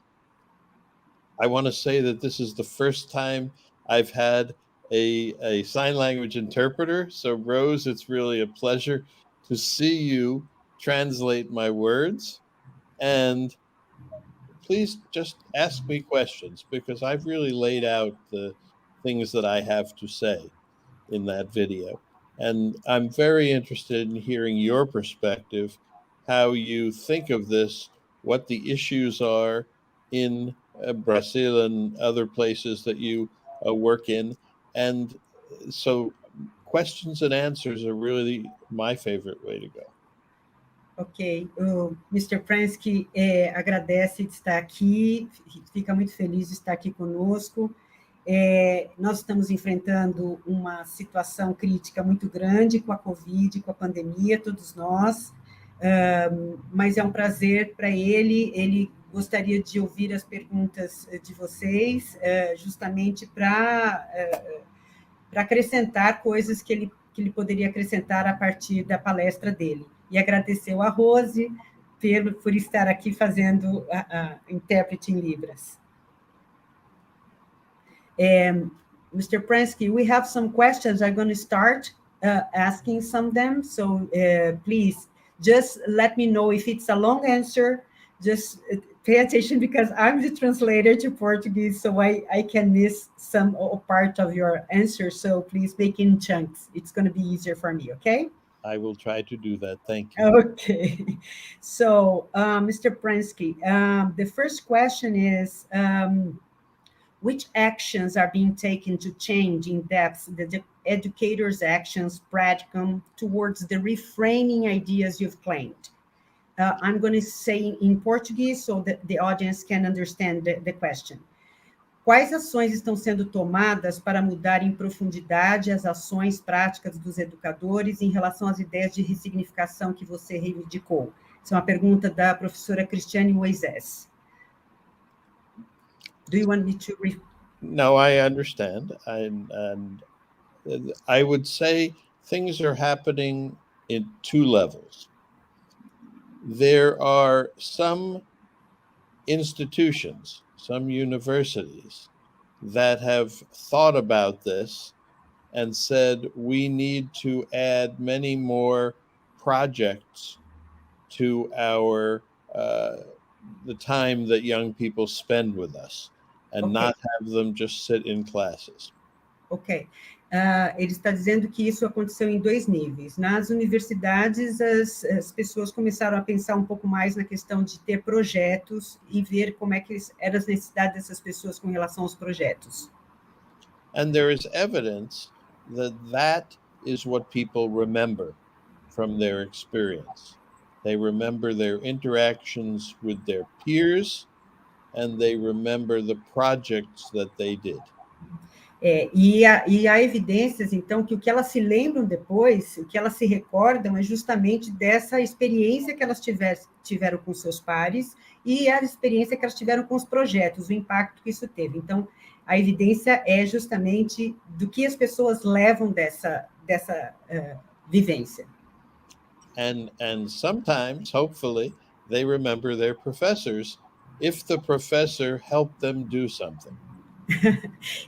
I want to say that this is the first time I've had a sign language interpreter. So Rose, it's really a pleasure to see you translate my words. And please just ask me questions, because I've really laid out the things that I have to say in that video. And I'm very interested in hearing your perspective, how you think of this, what the issues are in Brazil and other places that you work in. And so questions and answers are really my favorite way to go. Ok, o Mr. Prensky agradece de estar aqui, fica muito feliz de estar aqui conosco. Nós estamos enfrentando uma situação crítica muito grande com a Covid, com a pandemia, todos nós, mas é um prazer para ele gostaria de ouvir as perguntas de vocês, justamente para acrescentar coisas que ele poderia acrescentar a partir da palestra dele. E agradeceu a Rose por estar aqui fazendo a intérprete em Libras. Mr. Prensky, we have some questions. I'm going to start asking some of them. So please, just let me know if it's a long answer. Just pay attention, because I'm the translator to Portuguese, so I can miss some part of your answer. So please make it in chunks. It's going to be easier for me, okay? I will try to do that. Thank you. Okay. So, Mr. Prensky, the first question is, which actions are being taken to change in depth the educators' actions practicum towards the reframing ideas you've claimed? I'm going to say in Portuguese so that the audience can understand the question. quais ações estão sendo tomadas para mudar em profundidade as ações práticas dos educadores em relação às ideias de ressignificação que você reivindicou? Essa é uma pergunta da professora Cristiane Moisés. Do you want me to... No, I understand. And I would say things are happening in two levels. There are some institutions, some universities that have thought about this and said we need to add many more projects to our the time that young people spend with us and not have them just sit in classes. Ok. Ele está dizendo que isso aconteceu em dois níveis. Nas universidades, as pessoas começaram a pensar um pouco mais na questão de ter projetos e ver como é que eram as necessidades dessas pessoas com relação aos projetos. And there is evidence that that is what people remember from their experience. They remember their interactions with their peers, and they remember the projects that they did. E há evidências, então, que o que elas se lembram depois, o que elas se recordam é justamente dessa experiência que elas tiveram com seus pares e a experiência que elas tiveram com os projetos, o impacto que isso teve. Então, a evidência é justamente do que as pessoas levam dessa vivência. And sometimes, hopefully, they remember their professors if the professor helped them do something.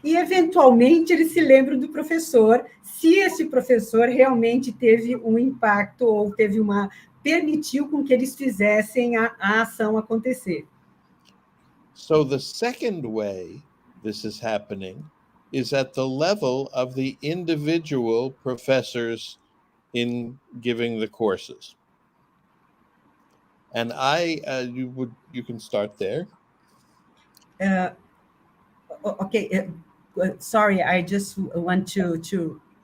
E, eventualmente, eles se lembram do professor, se esse professor realmente teve um impacto ou permitiu com que eles fizessem a ação acontecer. So the second way this is happening is at the level of the individual professors in giving the courses. And you can start there. Okay, sorry, I just want to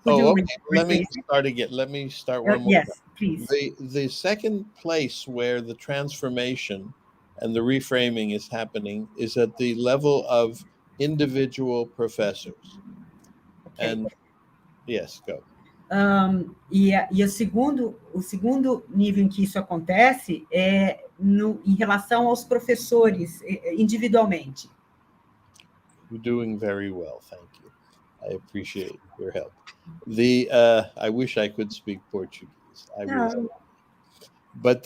okay. Let me start again. Let me start one more yes, time. Please. The second place where the transformation and the reframing is happening is at the level of individual professors. Okay. And yes, go. O segundo nível em que isso acontece é em relação aos professores individualmente. You're doing very well, thank you. I appreciate your help. I wish I could speak Portuguese. But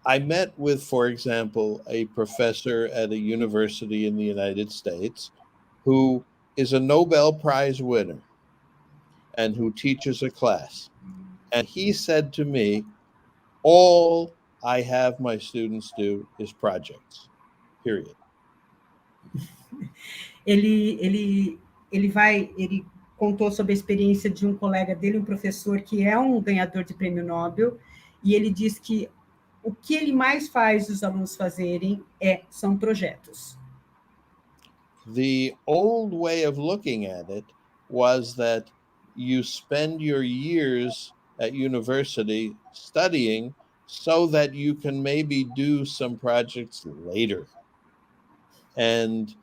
I met with, for example, a professor at a university in the United States who is a Nobel Prize winner and who teaches a class. And he said to me, all I have my students do is projects, period. Ele contou sobre a experiência de um colega dele, um professor que é um ganhador de prêmio Nobel, e ele diz que o que ele mais faz os alunos fazerem são projetos. The old way of looking at it was that you spend your years at university studying so that you can maybe do some projects later. And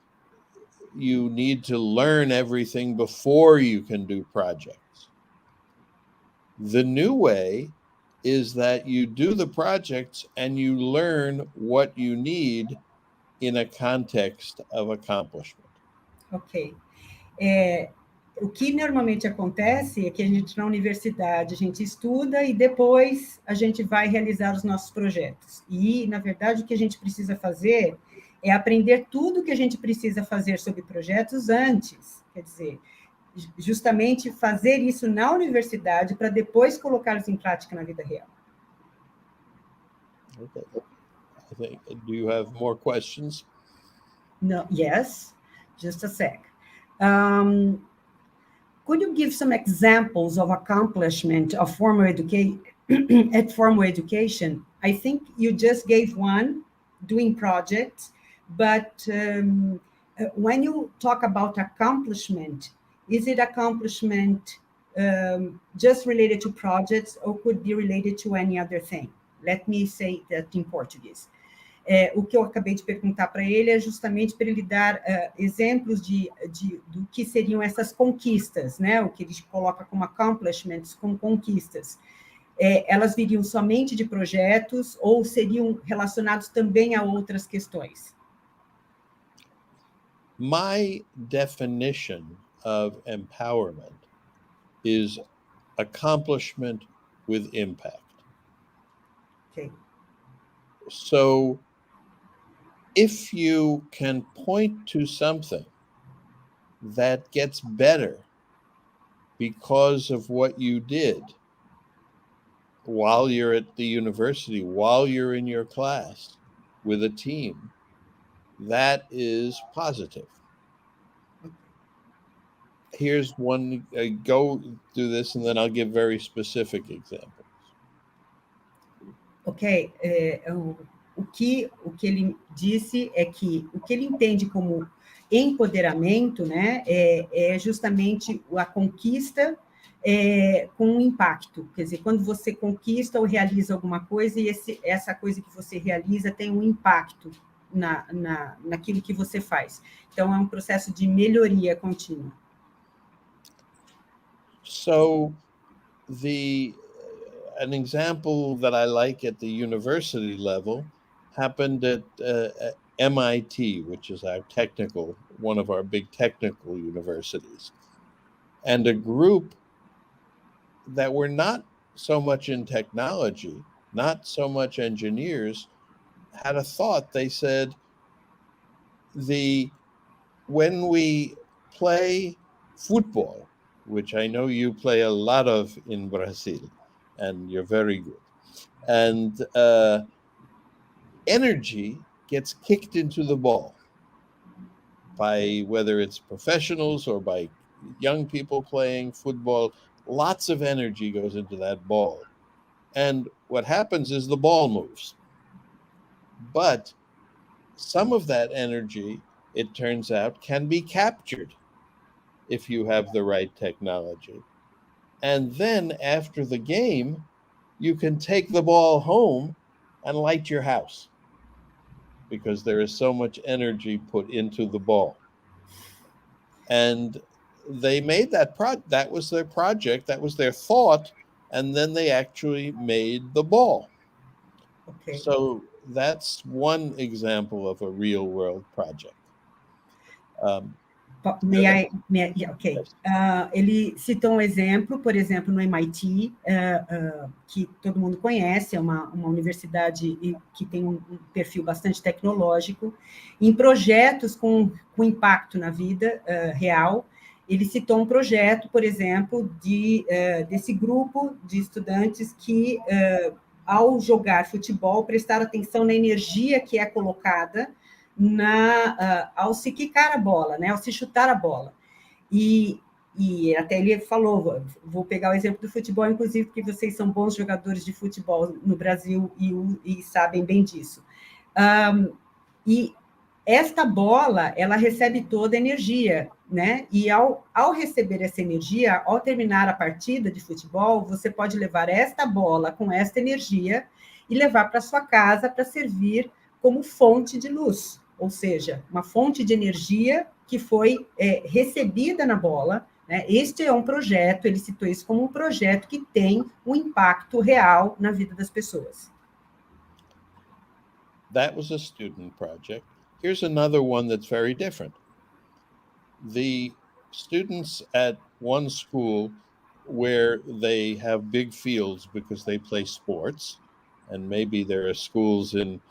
you need to learn everything before you can do projects. The new way is that you do the projects and you learn what you need in a context of accomplishment. Ok. O que normalmente acontece é que a gente, na universidade, a gente estuda e depois a gente vai realizar os nossos projetos. E, na verdade, o que a gente precisa fazer é aprender tudo o que a gente precisa fazer sobre projetos antes. Quer dizer, justamente fazer isso na universidade para depois colocá-los em prática na vida real. Okay. Do you have more questions? No, yes, just a sec. Could you give some examples of accomplishment of formal education at formal education? I think you just gave one, doing projects, but when you talk about accomplishment, is it accomplishment just related to projects or could be related to any other thing? Let me say that in Portuguese. O que eu acabei de perguntar para ele é justamente para ele dar exemplos do que seriam essas conquistas, né? O que ele coloca como accomplishments, como conquistas. Elas viriam somente de projetos ou seriam relacionados também a outras questões? My definition of empowerment is accomplishment with impact. Okay. So if you can point to something that gets better because of what you did while you're at the university, while you're in your class with a team, that is positive. Here's one, go through this, and then I'll give very specific examples. Ok, o que ele disse é que o que ele entende como empoderamento, né, é justamente a conquista com um impacto. Quer dizer, quando você conquista ou realiza alguma coisa, e essa coisa que você realiza tem um impacto naquilo que você faz. Então, é um processo de melhoria contínua. So, an example that I like at the university level happened at MIT, which is one of our big technical universities. And a group that were not so much in technology, not so much engineers, had a thought. They said, when we play football, which I know you play a lot of in Brazil, and you're very good, and energy gets kicked into the ball by whether it's professionals or by young people playing football. Lots of energy goes into that ball. And what happens is the ball moves. But some of that energy, it turns out, can be captured if you have the right technology. And then after the game, you can take the ball home and light your house because there is so much energy put into the ball. And they made that was their project, that was their thought, and then they actually made the ball. Okay. So that's one example of a real world project. Ok. Ele citou um exemplo, por exemplo, no MIT, que todo mundo conhece, é uma universidade que tem um perfil bastante tecnológico, em projetos com impacto na vida real. Ele citou um projeto, por exemplo, desse grupo de estudantes que, ao jogar futebol, prestaram atenção na energia que é colocada ao se quicar a bola, né, ao se chutar a bola. E até ele falou, vou pegar o exemplo do futebol, inclusive, porque vocês são bons jogadores de futebol no Brasil e sabem bem disso. E esta bola, ela recebe toda a energia, né? E ao receber essa energia, ao terminar a partida de futebol, você pode levar esta bola com esta energia e levar para sua casa para servir como fonte de luz, ou seja, uma fonte de energia que foi recebida na bola, né? Este é um projeto, ele citou isso como um projeto que tem um impacto real na vida das pessoas. That was a student project. Here's another one that's very different. The students at one school where they have big fields because they play sports, and maybe there are schools in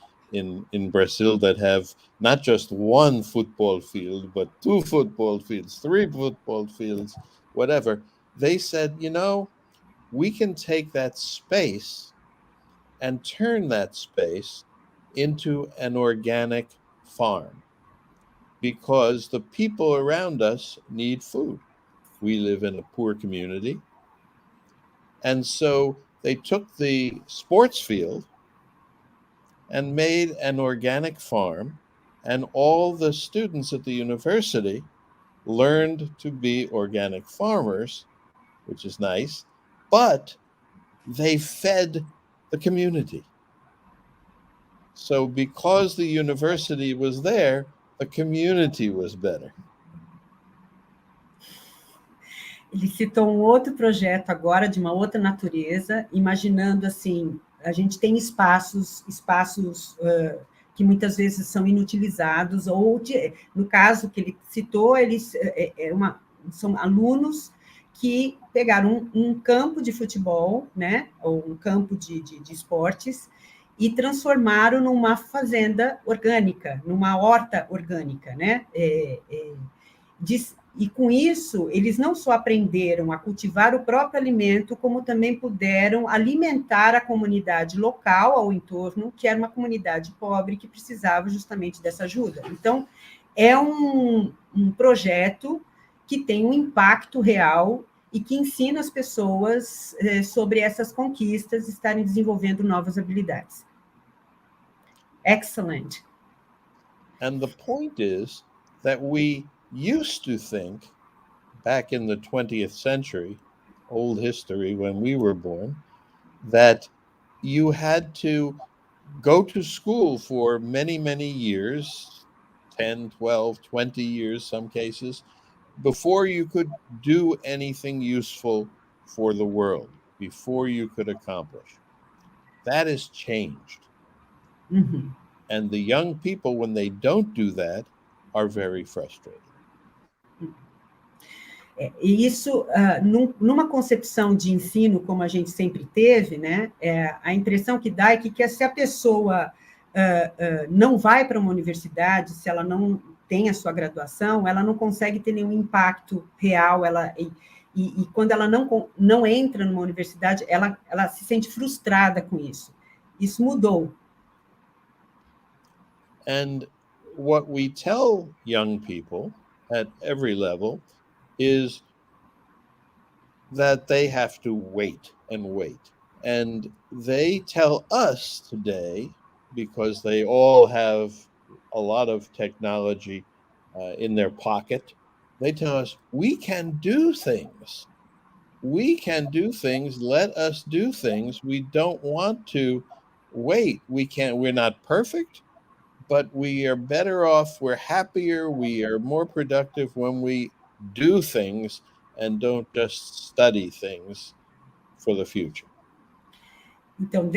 Brazil that have not just one football field, but 2 football fields, 3 football fields, whatever. They said, we can take that space and turn that space into an organic farm because the people around us need food. We live in a poor community. And so they took the sports field and made an organic farm, and all the students at the university learned to be organic farmers, which is nice, but they fed the community. So because the university was there, the community was better. Ele citou um outro projeto agora, de uma outra natureza, imaginando assim, a gente tem espaços que muitas vezes são inutilizados, ou, no caso que ele citou, são alunos que pegaram um campo de futebol, né, ou um campo de esportes, e transformaram numa fazenda orgânica, numa horta orgânica, né, e com isso, eles não só aprenderam a cultivar o próprio alimento, como também puderam alimentar a comunidade local ao entorno, que era uma comunidade pobre que precisava justamente dessa ajuda. Então, é um projeto que tem um impacto real e que ensina as pessoas sobre essas conquistas, estarem desenvolvendo novas habilidades. Excellent. And the point is that we used to think, back in the 20th century, old history when we were born, that you had to go to school for many, many years, 10, 12, 20 years, some cases, before you could do anything useful for the world, before you could accomplish. That has changed. Mm-hmm. And the young people, when they don't do that, are very frustrated. E isso, numa concepção de ensino, como a gente sempre teve, né, a impressão que dá é que se a pessoa não vai para uma universidade, se ela não tem a sua graduação, ela não consegue ter nenhum impacto real, e quando ela não entra numa universidade, ela se sente frustrada com isso. Isso mudou. And what we tell young people at every level is that they have to wait and wait. And they tell us today, because they all have a lot of technology in their pocket, they tell us, we can do things. We can do things. Let us do things. We don't want to wait. We're not perfect, but we are better off. We're happier. We are more productive when we do things and don't just study things for the future. Então,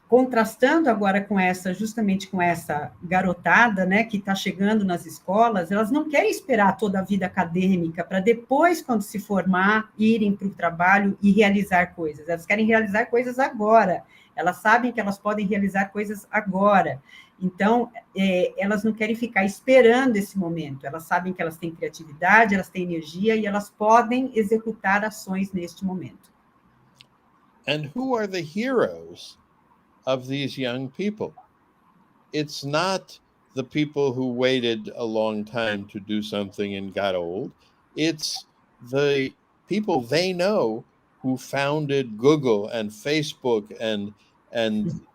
contrastando agora justamente com essa garotada, né, que está chegando nas escolas, elas não querem esperar toda a vida acadêmica para depois, quando se formar, irem para o trabalho e realizar coisas. Elas querem realizar coisas agora. Elas sabem que elas podem realizar coisas agora. Então, elas não querem ficar esperando esse momento. Elas sabem que elas têm criatividade, elas têm energia e elas podem executar ações neste momento. And who are the heroes of these young people? It's not the people who waited a long time to do something and got old. It's the people they know who founded Google and Facebook and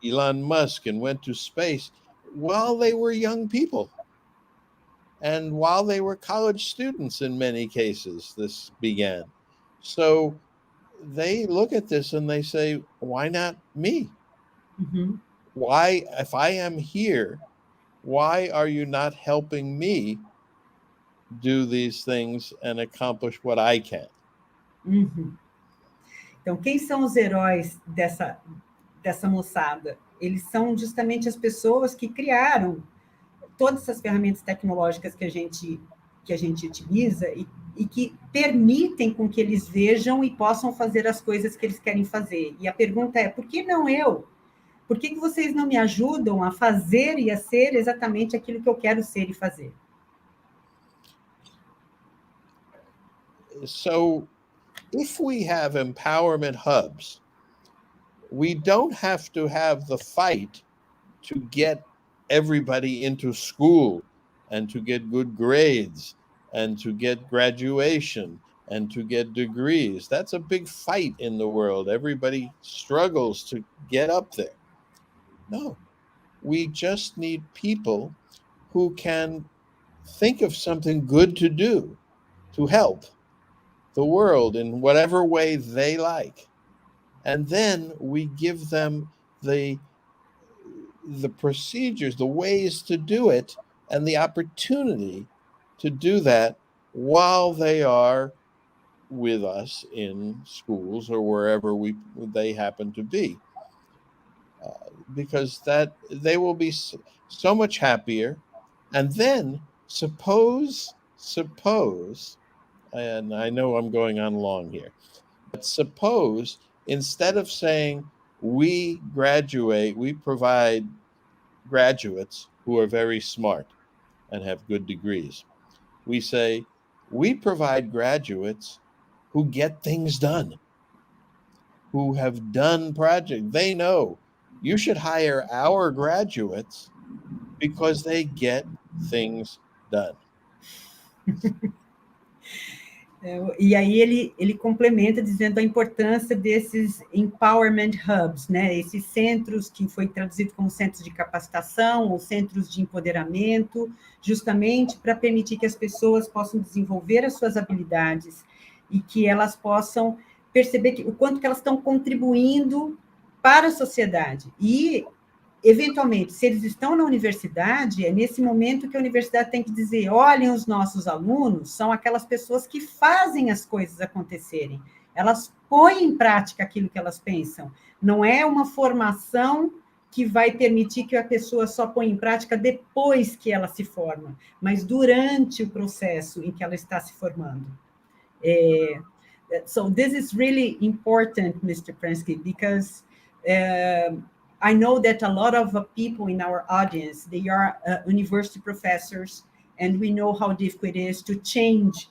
Elon Musk and went to space while they were young people. And while they were college students in many cases, this began. So they look at this and they say, why not me? Mm-hmm. Why, if I am here, why are you not helping me do these things and accomplish what I can? Uhum. Então, quem são os heróis dessa moçada? Eles são justamente as pessoas que criaram todas essas ferramentas tecnológicas que a gente utiliza e que permitem com que eles vejam e possam fazer as coisas que eles querem fazer. E a pergunta é, por que não eu? Por que vocês não me ajudam a fazer e a ser exatamente aquilo que eu quero ser e fazer? So, if we have empowerment hubs, we don't have to have the fight to get everybody into school and to get good grades and to get graduation and to get degrees. That's a big fight in the world. Everybody struggles to get up there. No, we just need people who can think of something good to do to help the world in whatever way they like. And then we give them the the procedures, the ways to do it, and the opportunity to do that while they are with us in schools or wherever they happen to be. Because that they will be so much happier. And then suppose, and I know I'm going on long here, but suppose instead of saying we provide graduates who are very smart and have good degrees, we say we provide graduates who get things done, who have done projects. They know you should hire our graduates because they get things done. E aí ele complementa dizendo a importância desses empowerment hubs, né? Esses centros que foi traduzido como centros de capacitação ou centros de empoderamento, justamente para permitir que as pessoas possam desenvolver as suas habilidades e que elas possam perceber o quanto que elas estão contribuindo para a sociedade. E, eventualmente, se eles estão na universidade, é nesse momento que a universidade tem que dizer, olhem, os nossos alunos são aquelas pessoas que fazem as coisas acontecerem, elas põem em prática aquilo que elas pensam, não é uma formação que vai permitir que a pessoa só ponha em prática depois que ela se forma, mas durante o processo em que ela está se formando. So this is really important, Mr. Prensky, because I know that a lot of people in our audience, they are university professors, and we know how difficult it is to change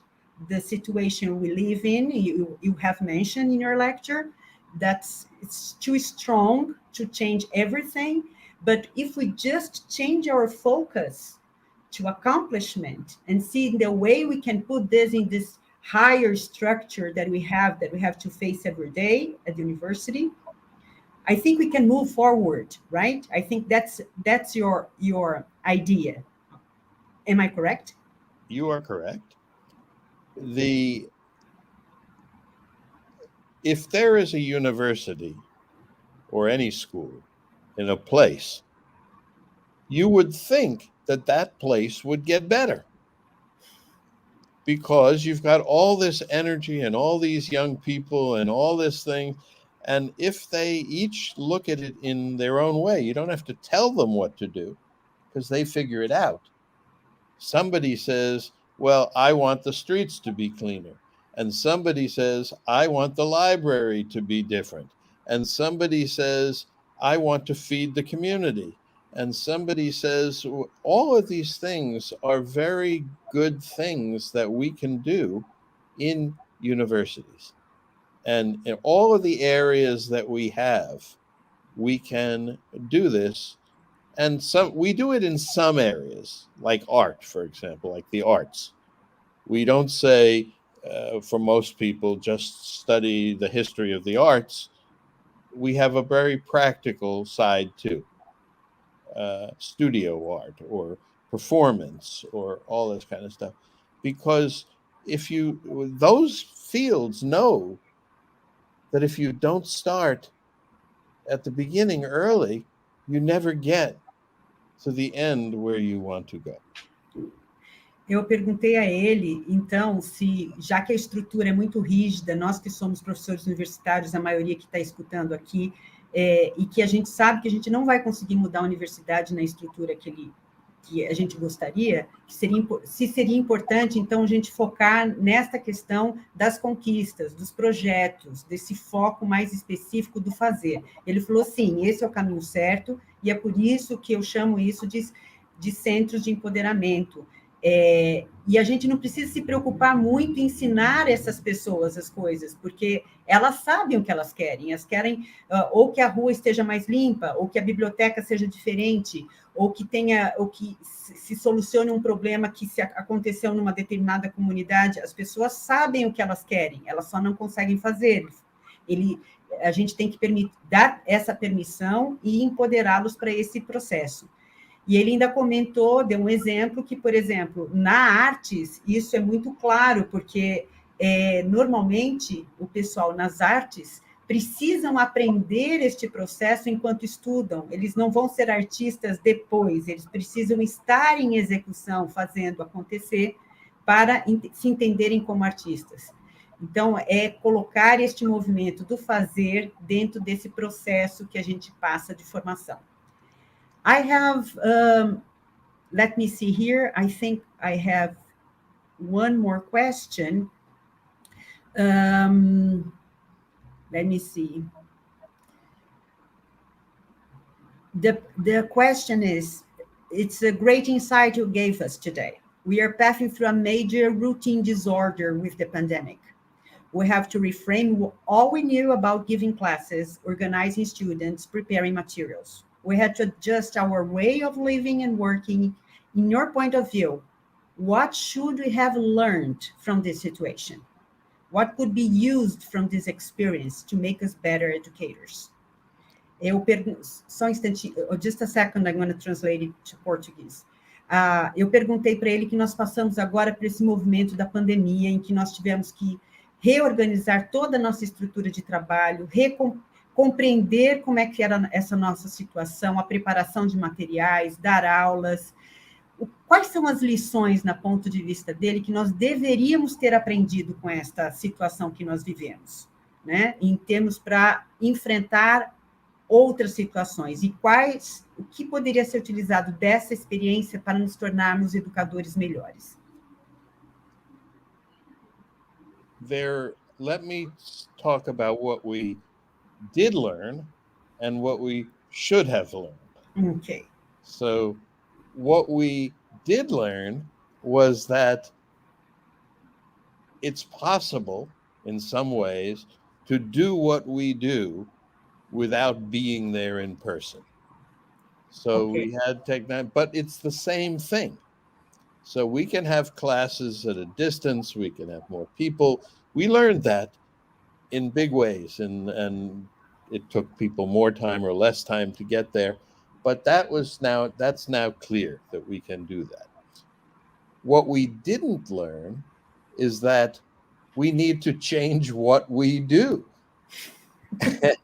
the situation we live in. You have mentioned in your lecture that it's too strong to change everything, but if we just change our focus to accomplishment and see the way we can put this in this higher structure that we have to face every day at the university, I think we can move forward, right? I think that's your idea. Am I correct? You are correct. If there is a university or any school in a place, you would think that that place would get better because you've got all this energy and all these young people and all this thing. And if they each look at it in their own way, you don't have to tell them what to do because they figure it out. Somebody says, well, I want the streets to be cleaner. And somebody says, I want the library to be different. And somebody says, I want to feed the community. And somebody says, all of these things are very good things that we can do in universities. And in all of the areas that we have, we can do this. And we do it in some areas, like art, for example, like the arts. We don't say, for most people, just study the history of the arts. We have a very practical side too. Studio art or performance or all this kind of stuff. Because those fields know that if you don't start at the beginning early, you never get to the end where you want to go. Eu perguntei a ele, então, já que a estrutura é muito rígida, nós que somos professores universitários, a maioria que está escutando aqui, e que a gente sabe que a gente não vai conseguir mudar a universidade na estrutura que a gente gostaria, se seria importante, então, a gente focar nesta questão das conquistas, dos projetos, desse foco mais específico do fazer. Ele falou, sim, esse é o caminho certo, e é por isso que eu chamo isso de centros de empoderamento. E a gente não precisa se preocupar muito em ensinar essas pessoas as coisas, porque elas sabem o que elas querem ou que a rua esteja mais limpa, ou que a biblioteca seja diferente, ou que se solucione um problema que se aconteceu numa determinada comunidade. As pessoas sabem o que elas querem, elas só não conseguem fazer. A gente tem que dar essa permissão e empoderá-los para esse processo. E ele ainda comentou, deu um exemplo que, por exemplo, na artes, isso é muito claro, porque normalmente o pessoal nas artes precisam aprender este processo enquanto estudam, eles não vão ser artistas depois, eles precisam estar em execução, fazendo acontecer, para se entenderem como artistas. Então, é colocar este movimento do fazer dentro desse processo que a gente passa de formação. I have, let me see here, I think I have one more question. Let me see. The question is, it's a great insight you gave us today. We are passing through a major routine disorder with the pandemic. We have to reframe all we knew about giving classes, organizing students, preparing materials. We had to adjust our way of living and working. In your point of view, what should we have learned from this situation? What could be used from this experience to make us better educators? Só um instantinho, just a second, I'm going to translate it to Portuguese. Eu perguntei para ele que nós passamos agora por esse movimento da pandemia, em que nós tivemos que reorganizar toda a nossa estrutura de trabalho, compreender como é que era essa nossa situação, a preparação de materiais, dar aulas. Quais são as lições, na ponto de vista dele, que nós deveríamos ter aprendido com esta situação que nós vivemos, né? Em termos para enfrentar outras situações, e o que poderia ser utilizado dessa experiência para nos tornarmos educadores melhores? Let me talk about what we did learn and what we should have learned. Okay. So what we did learn was that it's possible in some ways to do what we do without being there in person. So we had technology, but it's the same thing. So we can have classes at a distance, we can have more people. We learned that in big ways, and it took people more time or less time to get there. But that's now clear that we can do that. What we didn't learn is that we need to change what we do.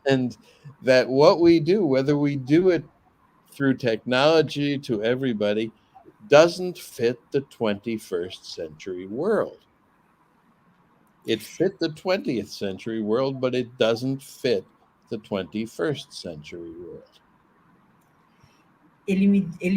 And that what we do, whether we do it through technology to everybody, doesn't fit the 21st century world. It fit the 20th century world, but it doesn't fit the 21st century world. Ele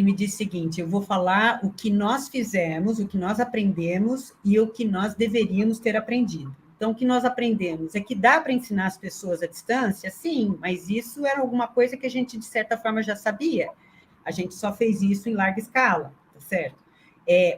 me disse o seguinte: eu vou falar o que nós fizemos, o que nós aprendemos e o que nós deveríamos ter aprendido. Então, o que nós aprendemos é que dá para ensinar as pessoas à distância? Sim, mas isso era alguma coisa que a gente, de certa forma, já sabia. A gente só fez isso em larga escala, tá certo?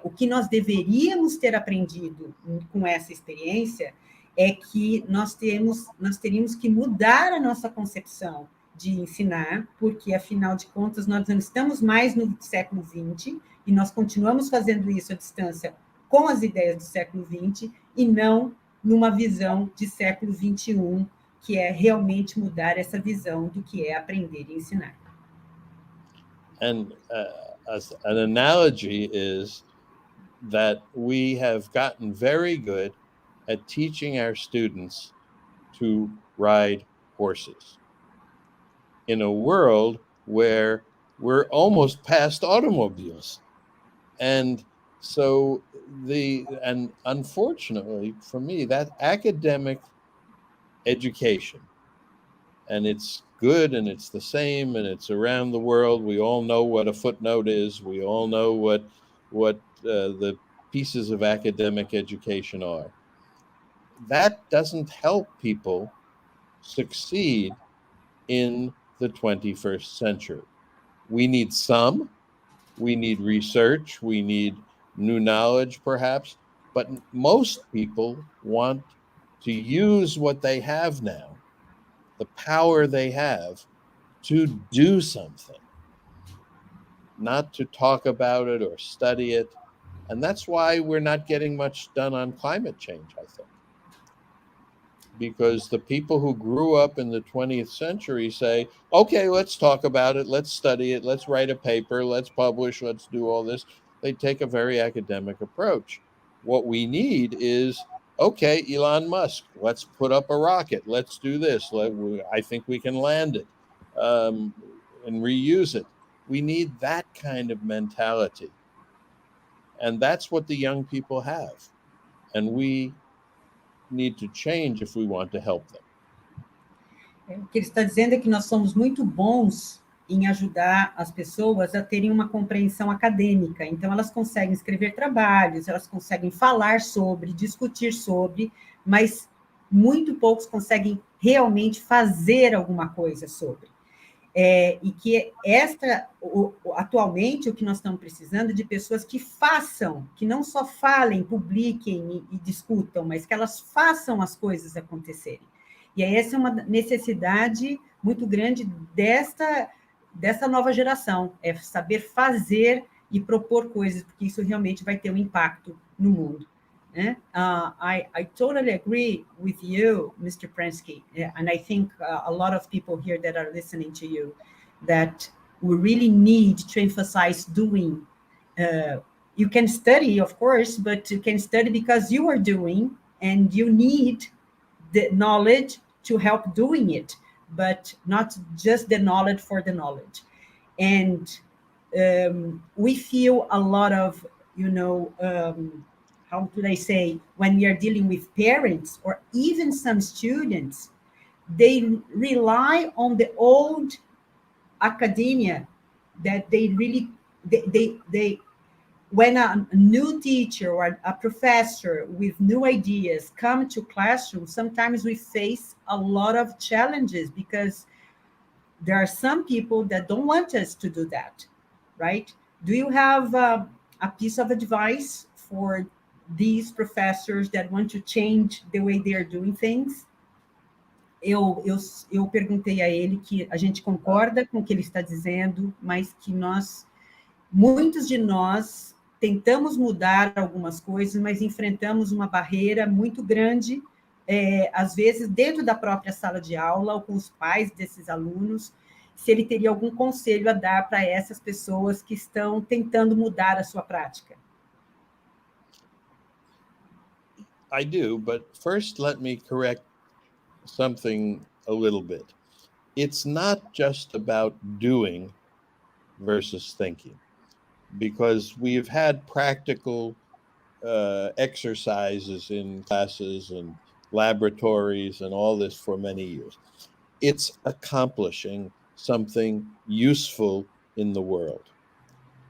O que nós deveríamos ter aprendido com essa experiência é que nós teríamos que mudar a nossa concepção de ensinar, porque, afinal de contas, nós não estamos mais no século XX e nós continuamos fazendo isso à distância com as ideias do século XX e não numa visão de século XXI, que é realmente mudar essa visão do que é aprender e ensinar. And as an analogy is that we have gotten very good at teaching our students to ride horses in a world where we're almost past automobiles. And so and unfortunately for me, that academic education, and it's good and it's the same and it's around the world. We all know what a footnote is. We all know what the pieces of academic education are. That doesn't help people succeed in the 21st century. We need we need research, we need new knowledge perhaps, but most people want to use what they have now, the power they have, to do something, not to talk about it or study it. And that's why we're not getting much done on climate change, I think. Because the people who grew up in the 20th century say, okay, let's talk about it, let's study it, let's write a paper, let's publish, let's do all this. They take a very academic approach. What we need is Okay, Elon Musk, let's put up a rocket. Let's do this. I think we can land it and reuse it. We need that kind of mentality. And that's what the young people have. And we need to change if we want to help them. O que ele está dizendo é que nós somos muito bons em ajudar as pessoas a terem uma compreensão acadêmica. Então, elas conseguem escrever trabalhos, elas conseguem falar sobre, discutir sobre, mas muito poucos conseguem realmente fazer alguma coisa sobre. E que atualmente, o que nós estamos precisando é de pessoas que façam, que não só falem, publiquem e discutam, mas que elas façam as coisas acontecerem. E aí essa é uma necessidade muito grande dessa nova geração, é saber fazer e propor coisas, porque isso realmente vai ter um impacto no mundo. I totally agree with you, Mr. Prensky, and I think a lot of people here that are listening to you, that we really need to emphasize doing. You can study, of course, but you can study because you are doing, and you need the knowledge to help doing it, but not just the knowledge for the knowledge. And we feel a lot of, how could I say, when we are dealing with parents or even some students, they rely on the old academia that they really, when a new teacher or a professor with new ideas come to classroom, sometimes we face a lot of challenges because there are some people that don't want us to do that, right? Do you have a piece of advice for these professors that want to change the way they are doing things? Eu perguntei a ele que a gente concorda com o que ele está dizendo, mas que muitos de nós tentamos mudar algumas coisas, mas enfrentamos uma barreira muito grande, às vezes dentro da própria sala de aula ou com os pais desses alunos, se ele teria algum conselho a dar para essas pessoas que estão tentando mudar a sua prática. I do, but first let me correct something a little bit. It's not just about doing versus thinking, because we've had practical exercises in classes and laboratories and all this for many years. It's accomplishing something useful in the world.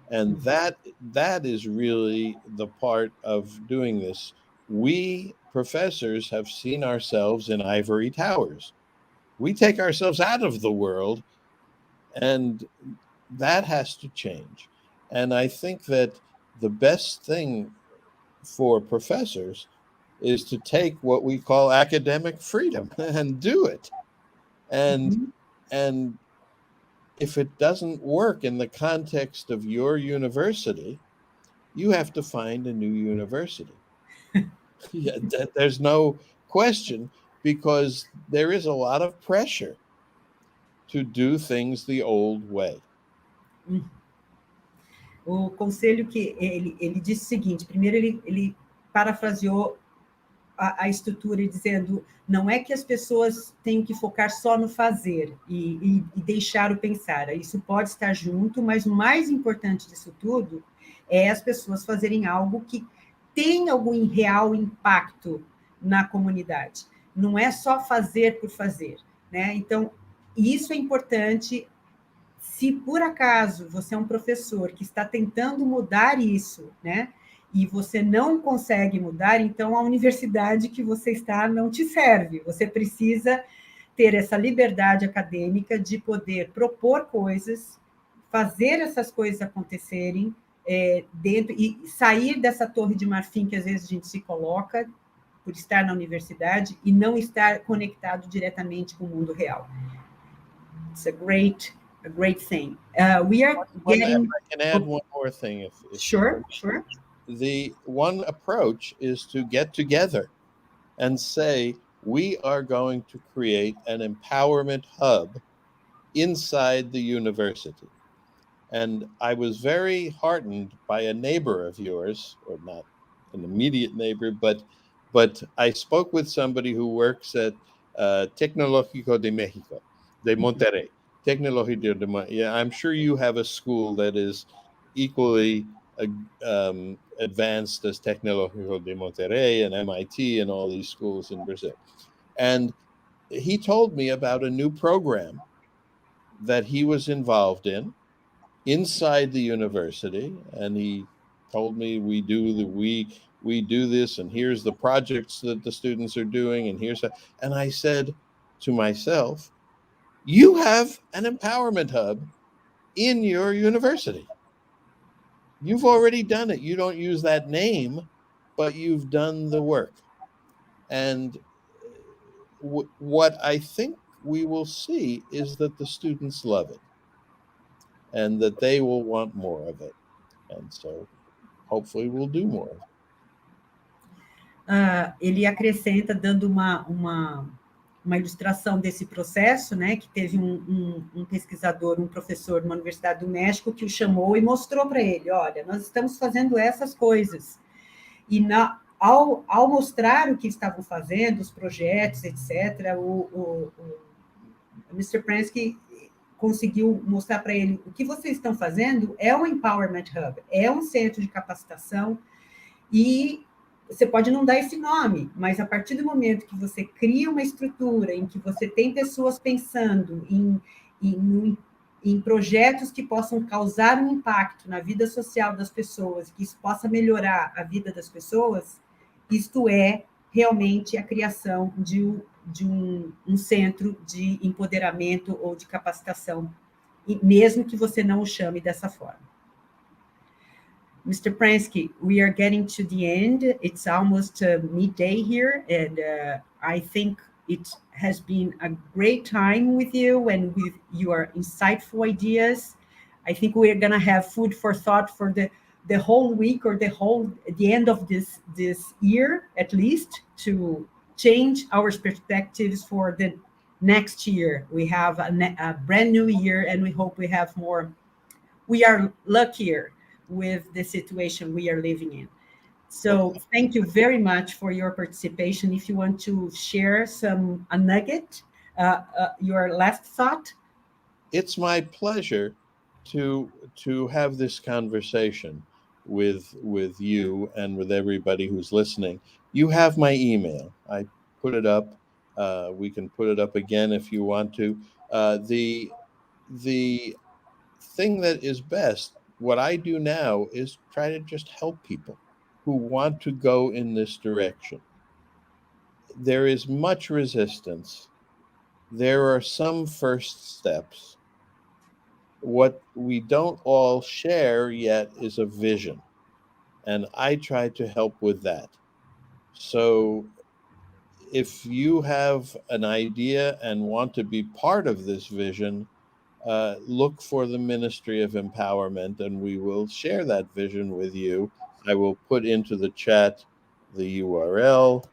And that is really the part of doing this. We professors have seen ourselves in ivory towers. We take ourselves out of the world, and that has to change. And I think that the best thing for professors is to take what we call academic freedom and do it. And if it doesn't work in the context of your university, you have to find a new university. Yeah, there's no question, because there is a lot of pressure to do things the old way. O conselho que ele disse o seguinte: primeiro ele parafraseou a estrutura, dizendo, não é que as pessoas tenham que focar só no fazer e deixar o pensar, isso pode estar junto, mas o mais importante disso tudo é as pessoas fazerem algo que tem algum real impacto na comunidade, não é só fazer por fazer, né? Então, isso é importante. Se por acaso você é um professor que está tentando mudar isso, né, e você não consegue mudar, então a universidade que você está não te serve. Você precisa ter essa liberdade acadêmica de poder propor coisas, fazer essas coisas acontecerem dentro e sair dessa torre de marfim que às vezes a gente se coloca por estar na universidade e não estar conectado diretamente com o mundo real. It's a great thing. We are getting... I can add one more thing. If Sure. The one approach is to get together and say, we are going to create an empowerment hub inside the university. And I was very heartened by a neighbor of yours, or not an immediate neighbor, but But I spoke with somebody who works at Tecnológico de México, de Monterrey. Tecnológico de Monterrey. Yeah, I'm sure you have a school that is equally advanced as Tecnológico de Monterrey and MIT and all these schools in Brazil. And he told me about a new program that he was involved in inside the university, and he told me we do this, and here's the projects that the students are doing, and I said to myself, you have an empowerment hub in your university. You've already done it. You don't use that name, but you've done the work. And what I think we will see is that the students love it and that they will want more of it. And so hopefully we'll do more. Ele acrescenta, dando uma ilustração desse processo, né, que teve um pesquisador, um professor numa Universidade do México que o chamou e mostrou para ele, olha, nós estamos fazendo essas coisas. E ao mostrar o que estavam fazendo, os projetos, etc., o Mr. Prensky conseguiu mostrar para ele o que vocês estão fazendo é um Empowerment Hub, é um centro de capacitação, e você pode não dar esse nome, mas a partir do momento que você cria uma estrutura em que você tem pessoas pensando em projetos que possam causar um impacto na vida social das pessoas, que isso possa melhorar a vida das pessoas, isto é realmente a criação de um centro de empoderamento ou de capacitação, mesmo que você não o chame dessa forma. Mr. Prensky, we are getting to the end. It's almost midday here, and I think it has been a great time with you and with your insightful ideas. I think we're going to have food for thought for the whole week or the end of this year, at least, to change our perspectives for the next year. We have a brand new year, and we hope we have more. We are luckier with the situation we are living in. So thank you very much for your participation. If you want to share a nugget, your last thought. It's my pleasure to have this conversation with you and with everybody who's listening. You have my email. I put it up. We can put it up again if you want to. The thing that is best, what I do now, is try to just help people who want to go in this direction. There is much resistance. There are some first steps. What we don't all share yet is a vision, and I try to help with that. So if you have an idea and want to be part of this vision, look for the Ministry of Empowerment, and we will share that vision with you. I will put into the chat the URL.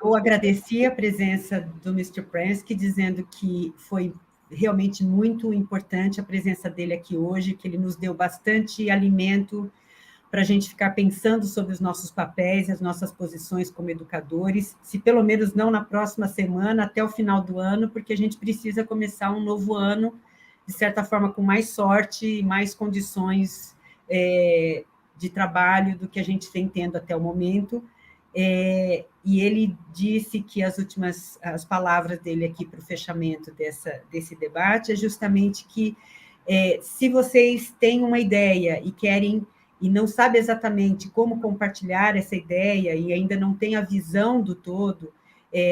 Eu agradeci a presença do Mr. Prensky, dizendo que foi realmente muito importante a presença dele aqui hoje, que ele nos deu bastante alimento para a gente ficar pensando sobre os nossos papéis, as nossas posições como educadores, se pelo menos não na próxima semana, até o final do ano, porque a gente precisa começar um novo ano, de certa forma, com mais sorte e mais condições de trabalho do que a gente vem tendo até o momento. E ele disse que as palavras dele aqui para o fechamento desse debate é justamente que se vocês têm uma ideia e querem e não sabem exatamente como compartilhar essa ideia e ainda não tem a visão do todo,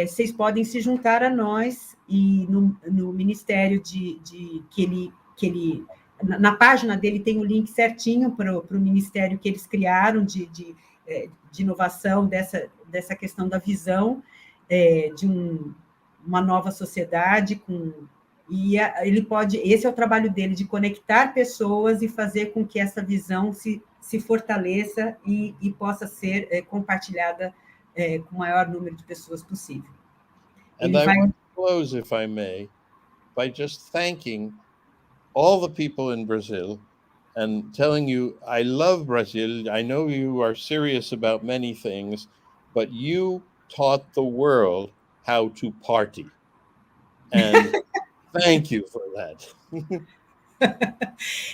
vocês podem se juntar a nós e no Ministério que ele na página dele tem o link certinho para o Ministério que eles criaram de inovação, dessa questão da visão de uma nova sociedade, e ele pode, esse é o trabalho dele, de conectar pessoas e fazer com que essa visão se fortaleça e possa ser compartilhada com o maior número de pessoas possível. And I want to close, if I may, by just thanking all the people in Brazil and telling you, I love Brazil. I know you are serious about many things, but you taught the world how to party. And thank you for that.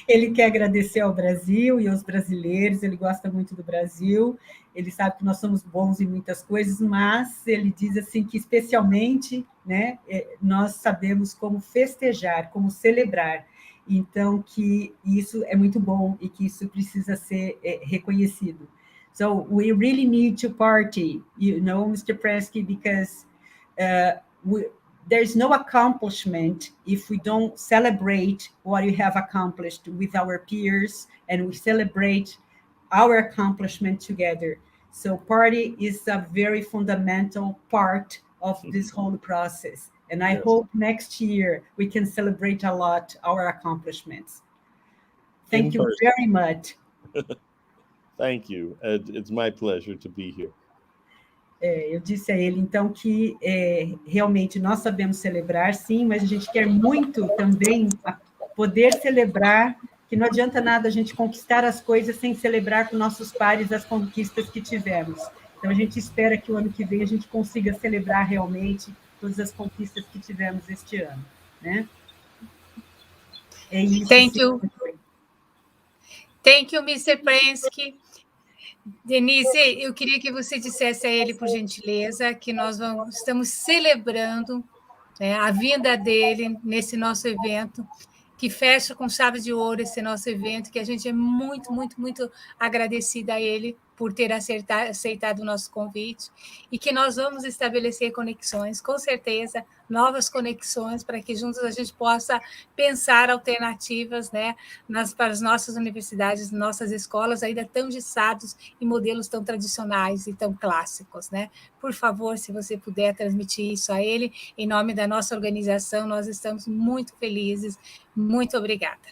Ele quer agradecer ao Brasil e aos brasileiros, ele gosta muito do Brasil, ele sabe que nós somos bons em muitas coisas, mas ele diz assim que, especialmente, né, nós sabemos como festejar, como celebrar, então que isso é muito bom e que isso precisa ser reconhecido. So, we really need to party, you know, Mr. Prensky, because there's no accomplishment if we don't celebrate what we have accomplished with our peers and we celebrate our accomplishment together. So party is a very fundamental part of this whole process. And I hope next year we can celebrate a lot our accomplishments. Thank you very much. Thank you. It's my pleasure to be here. Eu disse a ele, então, que realmente nós sabemos celebrar, sim, mas a gente quer muito também poder celebrar, que não adianta nada a gente conquistar as coisas sem celebrar com nossos pares as conquistas que tivemos. Então, a gente espera que o ano que vem a gente consiga celebrar realmente todas as conquistas que tivemos este ano, né? É isso. Thank you. Thank you, Mr. Prensky. Denise, eu queria que você dissesse a ele, por gentileza, que nós estamos celebrando, né, a vinda dele nesse nosso evento, que fecha com chave de ouro esse nosso evento, que a gente é muito, muito, muito agradecida a ele por ter aceitado o nosso convite, e que nós vamos estabelecer conexões, com certeza, novas conexões, para que juntos a gente possa pensar alternativas, né, para as nossas universidades, nossas escolas, ainda tão engessados em modelos tão tradicionais e tão clássicos, né? Por favor, se você puder transmitir isso a ele, em nome da nossa organização, nós estamos muito felizes. Muito obrigada.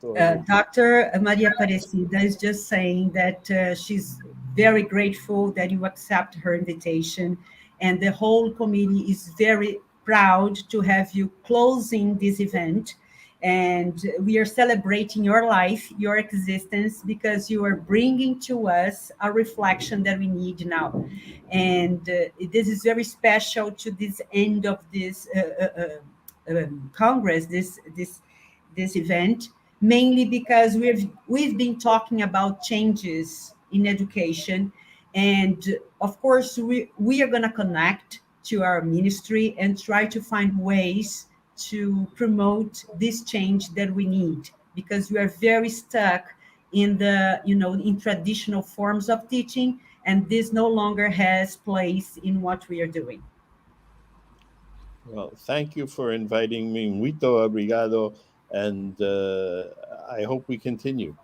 Dr. Maria Aparecida is just saying that she's very grateful that you accept her invitation, and the whole committee is very proud to have you closing this event. And we are celebrating your life, your existence, because you are bringing to us a reflection that we need now. And this is very special to this end of this Congress, this event, mainly because we've been talking about changes in education, and of course we are going to connect to our ministry and try to find ways to promote this change that we need, because we are very stuck in in traditional forms of teaching, and this no longer has place in what we are doing. Well, thank you for inviting me. Muito obrigado, and I hope we continue.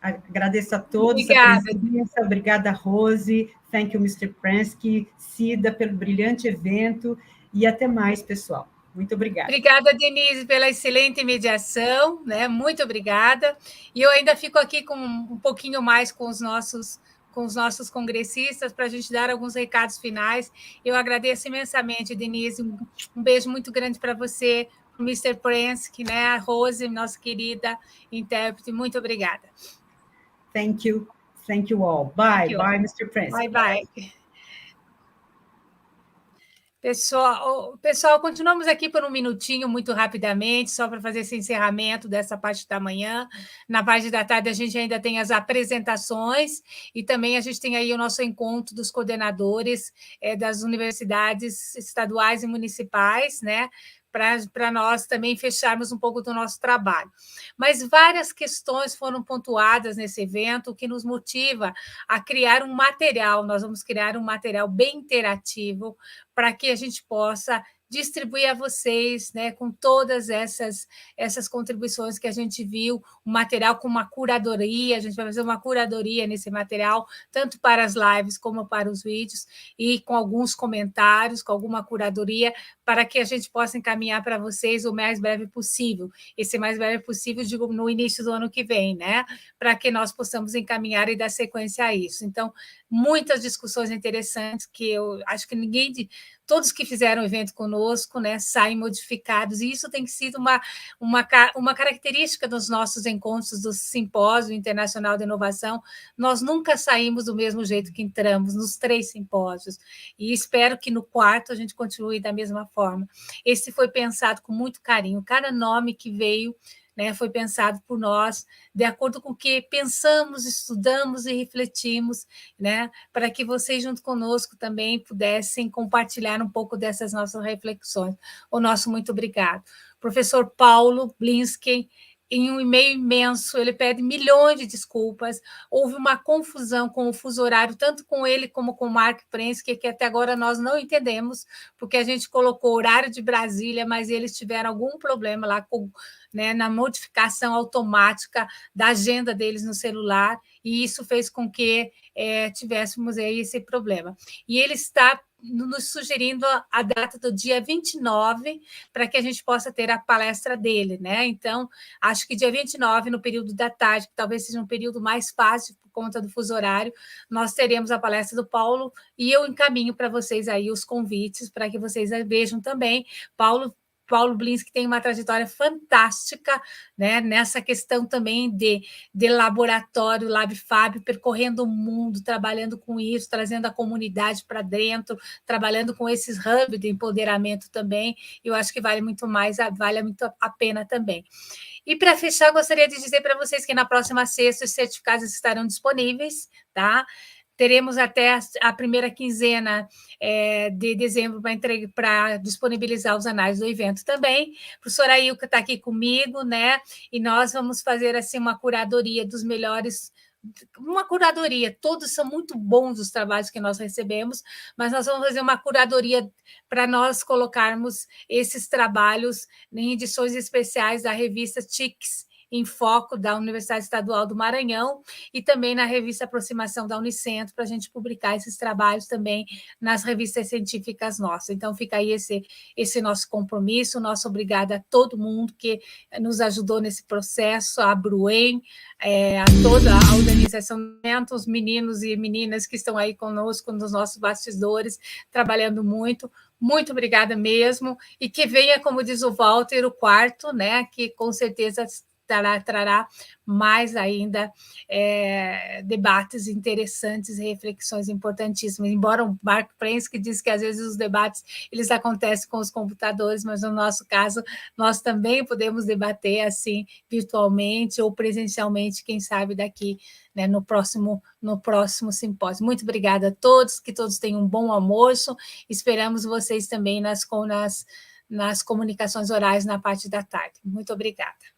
Agradeço a todos. Obrigada. A presença. Obrigada, Rose. Thank you, Mr. Prensky, Cida, pelo brilhante evento, e até mais, pessoal. Muito obrigada. Obrigada, Denise, pela excelente mediação, né? Muito obrigada. E eu ainda fico aqui com um pouquinho mais com os nossos congressistas, para a gente dar alguns recados finais. Eu agradeço imensamente, Denise, um beijo muito grande para você, para o Mr. Prensky, né? A Rose, nossa querida intérprete, muito obrigada. Thank you all. Bye, bye, Mr. Prensky. Bye, bye. Pessoal, continuamos aqui por um minutinho, muito rapidamente, só para fazer esse encerramento dessa parte da manhã. Na parte da tarde, a gente ainda tem as apresentações e também a gente tem aí o nosso encontro dos coordenadores das universidades estaduais e municipais, né? Para nós também fecharmos um pouco do nosso trabalho. Mas várias questões foram pontuadas nesse evento, o que nos motiva a criar um material. Nós vamos criar um material bem interativo para que a gente possa distribuir a vocês, né, com todas essas contribuições que a gente viu, um material com uma curadoria, a gente vai fazer uma curadoria nesse material, tanto para as lives como para os vídeos, e com alguns comentários, com alguma curadoria, para que a gente possa encaminhar para vocês o mais breve possível. Esse mais breve possível, digo, no início do ano que vem, né, para que nós possamos encaminhar e dar sequência a isso. Então, muitas discussões interessantes que eu acho que ninguém todos que fizeram o evento conosco, né, saem modificados, e isso tem sido uma característica dos nossos encontros do Simpósio Internacional de Inovação. Nós nunca saímos do mesmo jeito que entramos nos 3 simpósios, e espero que no 4º a gente continue da mesma forma. Esse foi pensado com muito carinho, cada nome que veio, né, foi pensado por nós, de acordo com o que pensamos, estudamos e refletimos, né, para que vocês, junto conosco, também pudessem compartilhar um pouco dessas nossas reflexões. O nosso muito obrigado. Professor Paulo Blinski, em um e-mail imenso, ele pede milhões de desculpas, houve uma confusão com o fuso horário, tanto com ele como com o Marc Prensky, que até agora nós não entendemos, porque a gente colocou o horário de Brasília, mas eles tiveram algum problema lá com, né, na modificação automática da agenda deles no celular, e isso fez com que tivéssemos aí esse problema. E ele está nos sugerindo a data do dia 29, para que a gente possa ter a palestra dele, né? Então, acho que dia 29, no período da tarde, que talvez seja um período mais fácil por conta do fuso horário, nós teremos a palestra do Paulo, e eu encaminho para vocês aí os convites, para que vocês vejam também. Paulo Blinski tem uma trajetória fantástica, né, nessa questão também de laboratório, Lab-Fab, percorrendo o mundo, trabalhando com isso, trazendo a comunidade para dentro, trabalhando com esses hubs de empoderamento também. Eu acho que vale muito a pena também. E, para fechar, gostaria de dizer para vocês que na próxima sexta os certificados estarão disponíveis, tá? Teremos até a primeira quinzena de dezembro para disponibilizar os anais do evento também. A professora Ilka está aqui comigo, né? E nós vamos fazer assim uma curadoria dos melhores. Uma curadoria, todos são muito bons os trabalhos que nós recebemos, mas nós vamos fazer uma curadoria para nós colocarmos esses trabalhos em edições especiais da revista TICS em Foco, da Universidade Estadual do Maranhão, e também na revista Aproximação da Unicentro, para a gente publicar esses trabalhos também nas revistas científicas nossas. Então, fica aí esse nosso compromisso, nosso obrigado a todo mundo que nos ajudou nesse processo, a Bruen, a toda a organização, os meninos e meninas que estão aí conosco nos nossos bastidores, trabalhando muito. Muito obrigada mesmo, e que venha, como diz o Walter, o 4º, né, que com certeza trará mais ainda debates interessantes e reflexões importantíssimas. Embora o Marc Prensky diz que às vezes os debates eles acontecem com os computadores, mas no nosso caso nós também podemos debater assim virtualmente ou presencialmente, quem sabe daqui, né, no próximo simpósio. Muito obrigada a todos, que todos tenham um bom almoço. Esperamos vocês também nas comunicações orais na parte da tarde. Muito obrigada.